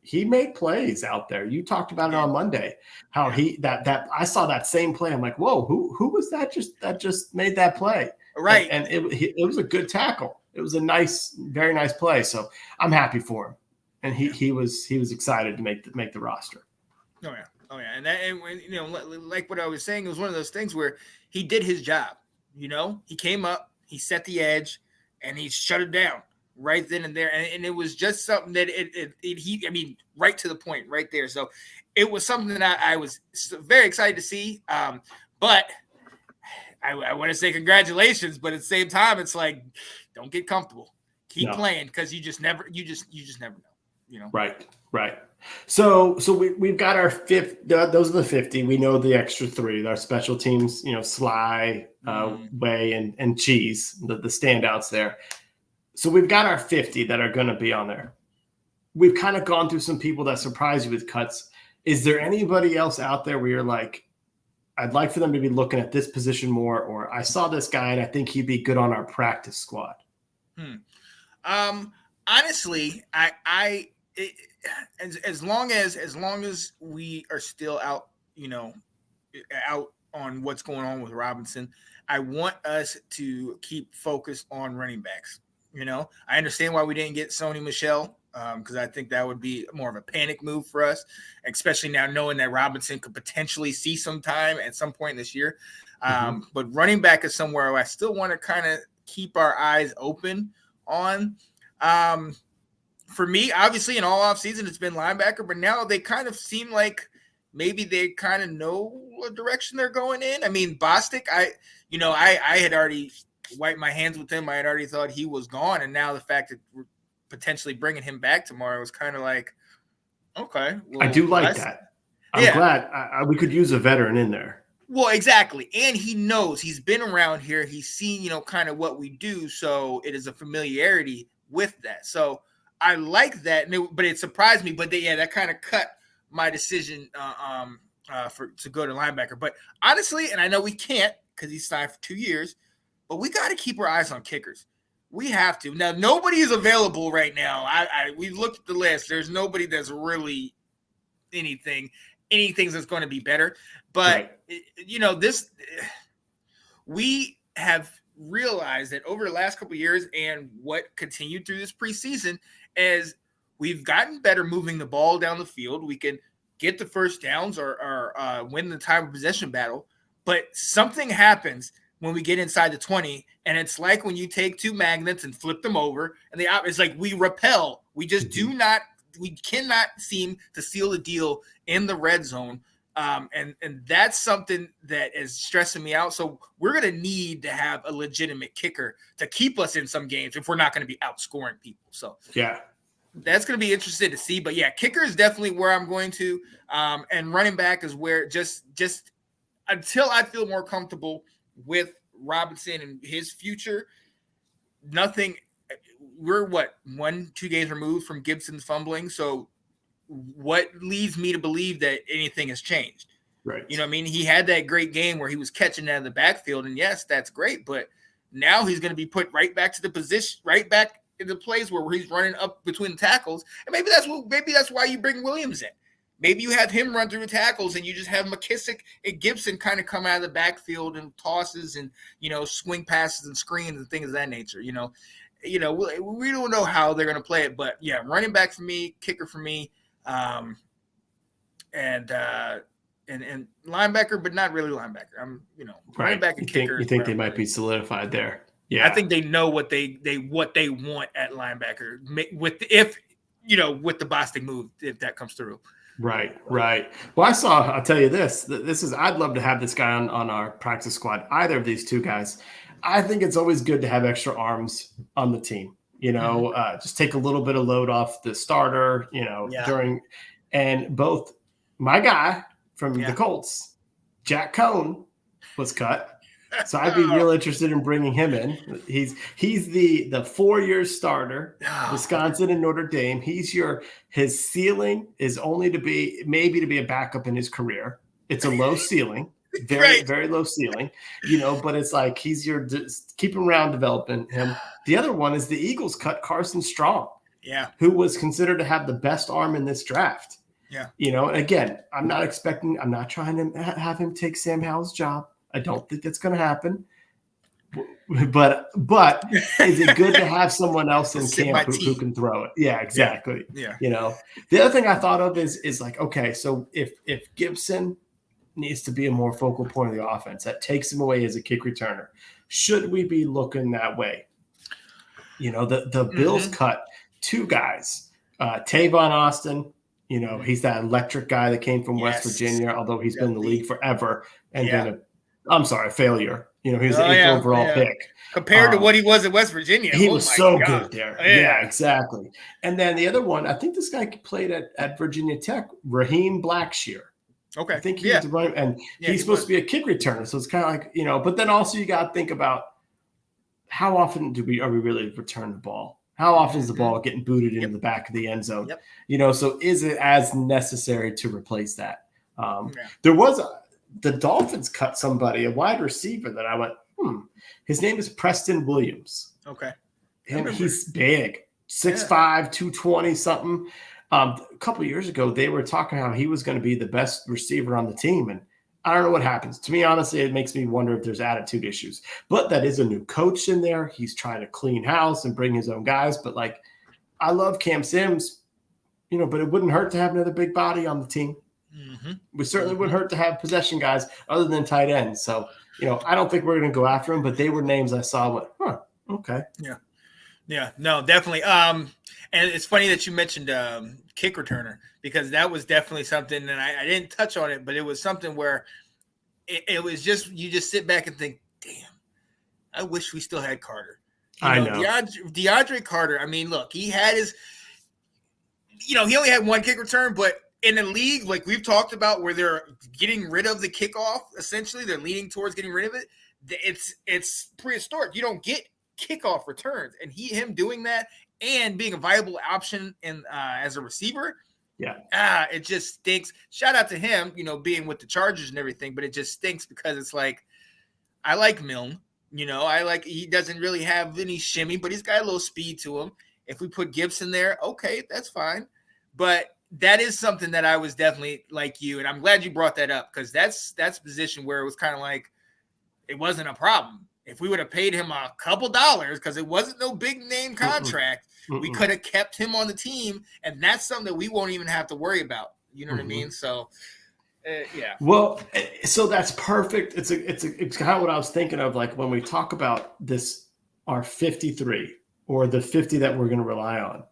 [SPEAKER 2] he made plays out there. You talked about it on Monday, how that I saw that same play. I'm like, whoa, who was that just made that play?
[SPEAKER 1] Right.
[SPEAKER 2] And it was a good tackle. It was a very nice play. So I'm happy for him. And he was excited to make the roster.
[SPEAKER 1] Oh yeah. And like what I was saying, it was one of those things where he did his job. He came up, he set the edge, and he shut it down right then and there. And it was just something that right to the point right there. So it was something that I was very excited to see. But I want to say congratulations, but at the same time, it's like, don't get comfortable. Keep playing, because you just never know.
[SPEAKER 2] Right. So we've got our fifth. Those are the 50. We know the extra 3. Our special teams, Sly, Way, and Cheese, the standouts there. So we've got our 50 that are going to be on there. We've kind of gone through some people that surprise you with cuts. Is there anybody else out there where you're like, I'd like for them to be looking at this position more, or I saw this guy and I think he'd be good on our practice squad?
[SPEAKER 1] Honestly, as long as we are still out, out on what's going on with Robinson, I want us to keep focused on running backs. I understand why we didn't get Sony Michel, because I think that would be more of a panic move for us, especially now knowing that Robinson could potentially see some time at some point this year. But running back is somewhere I still want to kind of keep our eyes open on. For me, obviously, in all offseason, it's been linebacker, but now they kind of seem like maybe they kind of know what direction they're going in. I mean, Bostic, I had already wiped my hands with him. I had already thought he was gone, and now the fact that we're potentially bringing him back tomorrow was kind of like, okay. Well,
[SPEAKER 2] I do like that. I'm glad we could use a veteran in there.
[SPEAKER 1] Well, exactly. And he knows, he's been around here. He's seen, kind of what we do. So it is a familiarity with that. So I like that. But it surprised me. But that kind of cut my decision to go to linebacker. But honestly, and I know we can't because he's signed for 2 years, but we got to keep our eyes on kickers. We have to. Now, nobody is available right now. We looked at the list. There's nobody that's really anything that's going to be better. But, we have realized that over the last couple of years, and what continued through this preseason, is we've gotten better moving the ball down the field. We can get the first downs or win the time of possession battle. But something happens when we get inside the 20, and it's like when you take 2 magnets and flip them over, and it's like we repel. We just we cannot seem to seal the deal in the red zone. And that's something that is stressing me out. So we're going to need to have a legitimate kicker to keep us in some games if we're not going to be outscoring people. So that's going to be interesting to see. But kicker is definitely where I'm going to. And running back is where just until I feel more comfortable with Robinson and his future, nothing. We're 1-2 games removed from Gibson's fumbling. So what leads me to believe that anything has changed?
[SPEAKER 2] Right.
[SPEAKER 1] You know what I mean? He had that great game where he was catching out of the backfield, and yes, that's great. But now he's going to be put right back to the position, right back in the place where he's running up between the tackles. And maybe that's why you bring Williams in. Maybe you have him run through the tackles, and you just have McKissick and Gibson kind of come out of the backfield and tosses and swing passes and screens and things of that nature. We don't know how they're going to play it, but running back for me, kicker for me. And linebacker, but not really linebacker. I'm, running back and kicker.
[SPEAKER 2] You think they might be solidified there? Yeah,
[SPEAKER 1] I think they know what they want at linebacker with the Bostic move if that comes through.
[SPEAKER 2] Right. Well, I'll tell you this. I'd love to have this guy on our practice squad. Either of these 2 guys. I think it's always good to have extra arms on the team. just take a little bit of load off the starter, and both my guy from the Colts, Jack Cohn, was cut. So I'd be real interested in bringing him in. He's the 4-year starter, Wisconsin and Notre Dame. His ceiling is only to be a backup in his career. It's a low ceiling. Very, very low ceiling, but it's like keep him around developing him. The other one is the Eagles cut Carson Strong, who was considered to have the best arm in this draft. And again, I'm not trying to have him take Sam Howell's job. I don't think that's going to happen. But is it good to have someone else in camp who can throw it? Yeah, exactly.
[SPEAKER 1] Yeah.
[SPEAKER 2] The other thing I thought of is like, okay, so if Gibson needs to be a more focal point of the offense, that takes him away as a kick returner. Should we be looking that way? The Bills cut 2 guys, Tavon Austin. He's that electric guy that came from West Virginia, although he's been in the league forever and been a failure. He was the 8th overall pick.
[SPEAKER 1] Compared to what he was at West Virginia.
[SPEAKER 2] He was so good there. Yeah, exactly. And then the other one, I think this guy played at Virginia Tech, Raheem Blackshear.
[SPEAKER 1] Okay.
[SPEAKER 2] I think he's the running, and he's supposed to be a kick returner. So it's kind of like, but then also you got to think about how often are we really return the ball? How often is the ball getting booted into the back of the end zone? So is it as necessary to replace that? There was the Dolphins cut somebody, a wide receiver that I went, his name is Preston Williams.
[SPEAKER 1] Okay.
[SPEAKER 2] And he's big, 6'5", 220 something. A couple of years ago, they were talking how he was going to be the best receiver on the team. And I don't know what happens. To me, honestly, it makes me wonder if there's attitude issues. But that is a new coach in there. He's trying to clean house and bring his own guys. But, I love Cam Sims, but it wouldn't hurt to have another big body on the team. We certainly wouldn't hurt to have possession guys other than tight ends. So, I don't think we're going to go after him. But they were names I saw. Okay.
[SPEAKER 1] Yeah, no, definitely. And it's funny that you mentioned kick returner, because that was definitely something, and I didn't touch on it, but it was something where it was just, you just sit back and think, damn, I wish we still had Carter.
[SPEAKER 2] I know.
[SPEAKER 1] DeAndre Carter, I mean, look, he had his, he only had one kick return, but in a league like we've talked about where they're getting rid of the kickoff, essentially, they're leaning towards getting rid of it, it's prehistoric. You don't get kickoff returns, and him doing that and being a viable option in as a receiver, it just stinks. Shout out to him, being with the Chargers and everything, but it just stinks because it's like, I like Milne, he doesn't really have any shimmy, but he's got a little speed to him. If we put Gibson there, okay, that's fine. But that is something that I was definitely like you, and I'm glad you brought that up, because that's a position where it was kind of like it wasn't a problem. If we would have paid him a couple dollars, because it wasn't no big name contract, we could have kept him on the team, and that's something that we won't even have to worry about. You know what I mean? So, yeah.
[SPEAKER 2] Well, so that's perfect. It's kind of what I was thinking of, like when we talk about this, our 53 or the 50 that we're going to rely on.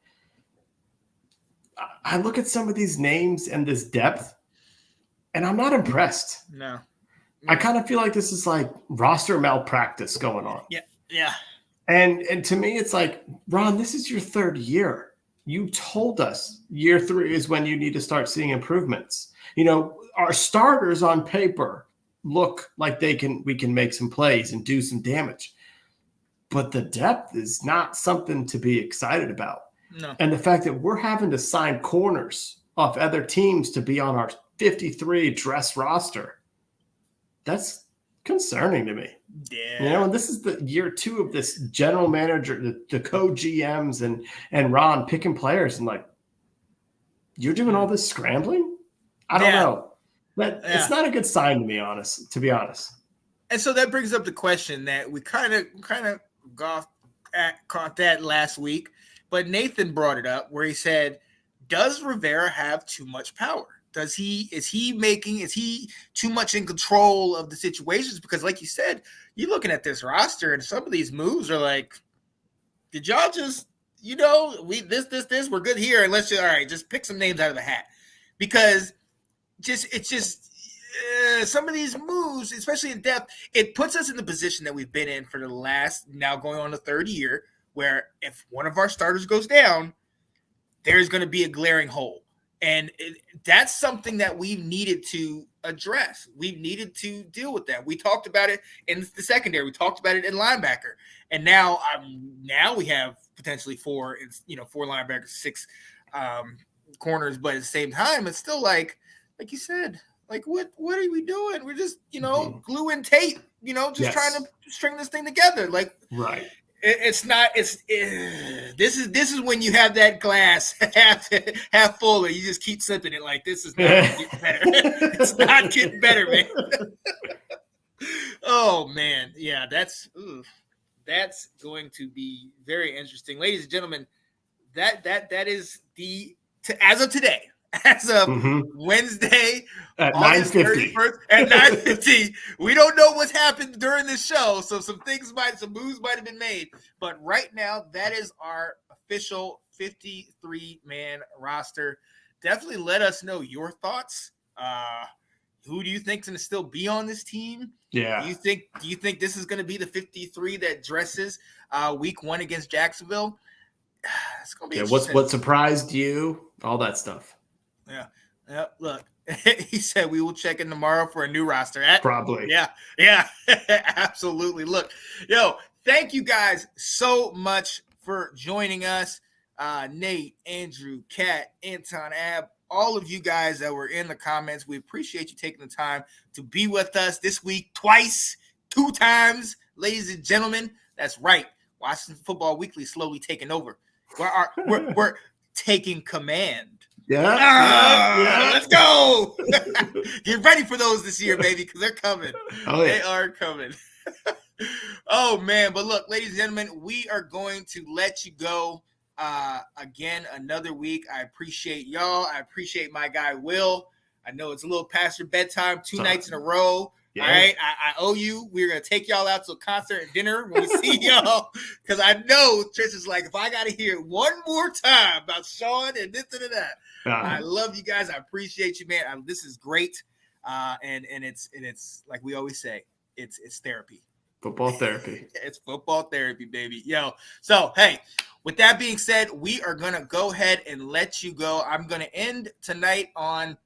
[SPEAKER 2] I look at some of these names and this depth, and I'm not impressed.
[SPEAKER 1] No.
[SPEAKER 2] I kind of feel like this is like roster malpractice going on.
[SPEAKER 1] Yeah.
[SPEAKER 2] And to me, it's like, Ron, this is your 3rd year. You told us year 3 is when you need to start seeing improvements. Our starters on paper look like we can make some plays and do some damage. But the depth is not something to be excited about.
[SPEAKER 1] No.
[SPEAKER 2] And the fact that we're having to sign corners off other teams to be on our 53 dress roster, that's concerning to me.
[SPEAKER 1] Yeah.
[SPEAKER 2] And this is the year 2 of this general manager, the co-GMs and Ron picking players, and like, you're doing all this scrambling? I don't know. But it's not a good sign to be honest.
[SPEAKER 1] And so that brings up the question that we kind of caught that last week, but Nathan brought it up where he said, does Rivera have too much power? Is he too much in control of the situations? Because like you said, you're looking at this roster and some of these moves are like, did y'all just, this, we're good here. And let's just pick some names out of the hat, because some of these moves, especially in depth, it puts us in the position that we've been in for the last, now going on the 3rd year, where if one of our starters goes down, there's going to be a glaring hole. And that's something that we needed to address. We needed to deal with that. We talked about it in the secondary. We talked about it in linebacker. And now we have potentially four linebackers, 6 corners. But at the same time, it's still like you said, like what are we doing? We're just, gluing tape, just trying to string this thing together. Like, right. This is when you have that glass half full and you just keep sipping it like this is not getting better. It's not getting better, man. Oh man. Yeah, that's going to be very interesting. Ladies and gentlemen, that is as of today. As of Wednesday
[SPEAKER 2] at 9:50.
[SPEAKER 1] At 9:50, we don't know what's happened during this show, so some moves might have been made. But right now, that is our official 53-man roster. Definitely let us know your thoughts. Who do you think's going to still be on this team?
[SPEAKER 2] Yeah.
[SPEAKER 1] Do you think this is going to be the 53 that dresses week 1 against Jacksonville? It's going to be interesting.
[SPEAKER 2] What surprised you? All that stuff.
[SPEAKER 1] Yeah. Look, he said we will check in tomorrow for a new roster.
[SPEAKER 2] Probably.
[SPEAKER 1] Yeah. Absolutely. Look, thank you guys so much for joining us. Nate, Andrew, Kat, Anton, Ab, all of you guys that were in the comments. We appreciate you taking the time to be with us this week twice, 2 times, ladies and gentlemen. That's right. Washington Football Weekly slowly taking over. We're taking command.
[SPEAKER 2] Yeah.
[SPEAKER 1] Let's go. Get ready for those this year, baby, because they're coming.
[SPEAKER 2] Oh, yeah.
[SPEAKER 1] They are coming. Oh, man. But look, ladies and gentlemen, we are going to let you go again another week. I appreciate y'all. I appreciate my guy, Will. I know it's a little past your bedtime, 2 nights in a row. Yeah. All right, I owe you. We're going to take y'all out to a concert and dinner when we see y'all. Because I know Trish is like, if I got to hear one more time about Sean and this and that. I love you guys. I appreciate you, man. This is great. And it's like we always say, it's therapy.
[SPEAKER 2] Football therapy.
[SPEAKER 1] It's football therapy, baby. So, hey, with that being said, we are going to go ahead and let you go. I'm going to end tonight on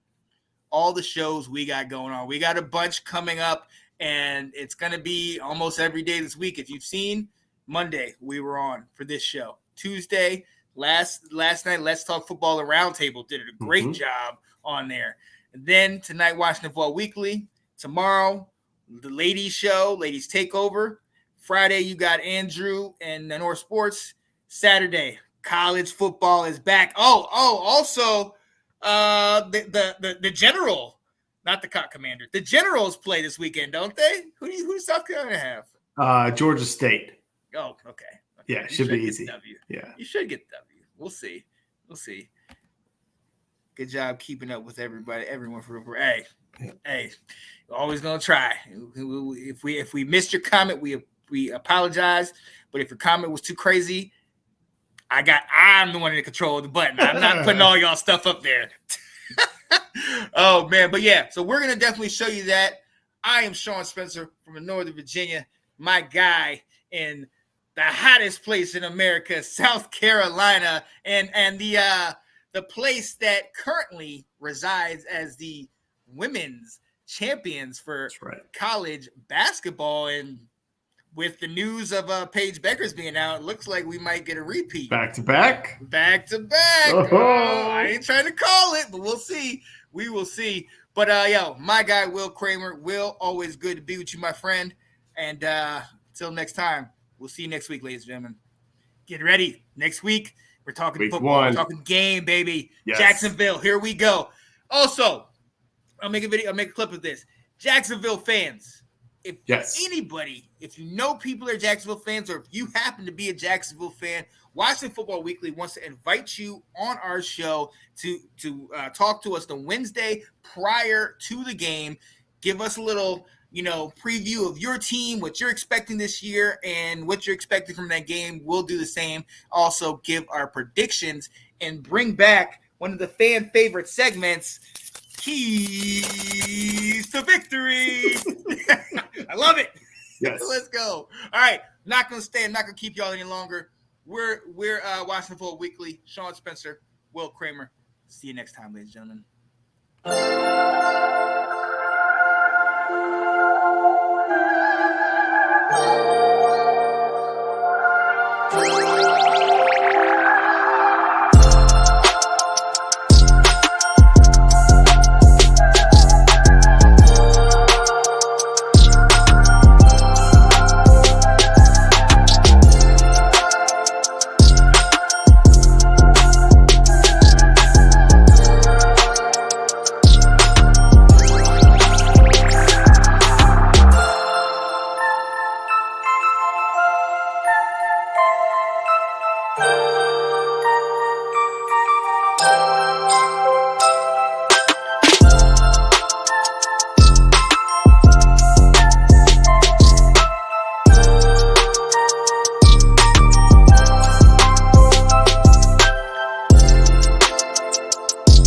[SPEAKER 1] all the shows we got going on. We got a bunch coming up, and it's going to be almost every day this week. If you've seen, Monday we were on for this show. Tuesday, last night, Let's Talk Football and Roundtable did a great job on there. And then tonight, Washington Football Weekly. Tomorrow, the Ladies Show, Ladies Takeover. Friday, you got Andrew and North Sports. Saturday, college football is back. Also, the general, not the Cot Commander. The Generals play this weekend, don't they? Who does South Carolina
[SPEAKER 2] have? Georgia State.
[SPEAKER 1] Oh, okay.
[SPEAKER 2] Yeah, it should be easy.
[SPEAKER 1] Yeah, you should get the W. We'll see. Good job keeping up with everyone. Hey, we're always gonna try. If we missed your comment, we apologize. But if your comment was too crazy, I'm the one in control of the button. I'm not putting all y'all stuff up there. Oh man, but yeah, so we're gonna definitely show you that. I am Sean Spencer from Northern Virginia, my guy in the hottest place in America, South Carolina, and the place that currently resides as the women's champions for college basketball. And with the news of Paige Beckers being out, it looks like we might get a repeat.
[SPEAKER 2] Back to back.
[SPEAKER 1] Oh, I ain't trying to call it, but we'll see. We will see. But my guy Will Kramer. Will, always good to be with you, my friend. And until next time, we'll see you next week, ladies and gentlemen. Get ready. Next week, we're talking
[SPEAKER 2] week
[SPEAKER 1] football.
[SPEAKER 2] 1.
[SPEAKER 1] We're talking game, baby.
[SPEAKER 2] Yes.
[SPEAKER 1] Jacksonville, here we go. Also, I'll make a clip of this. Jacksonville fans, if you know people are Jacksonville fans, or if you happen to be a Jacksonville fan, Washington Football Weekly wants to invite you on our show to talk to us the Wednesday prior to the game. Give us a little, preview of your team, what you're expecting this year, and what you're expecting from that game. We'll do the same. Also, give our predictions and bring back one of the fan favorite segments, Keys to Victory. I love it.
[SPEAKER 2] Yes.
[SPEAKER 1] Let's go. All right. I'm not going to keep y'all any longer. We're Washington Football Weekly. Sean Spencer, Will Kramer. See you next time, ladies and gentlemen.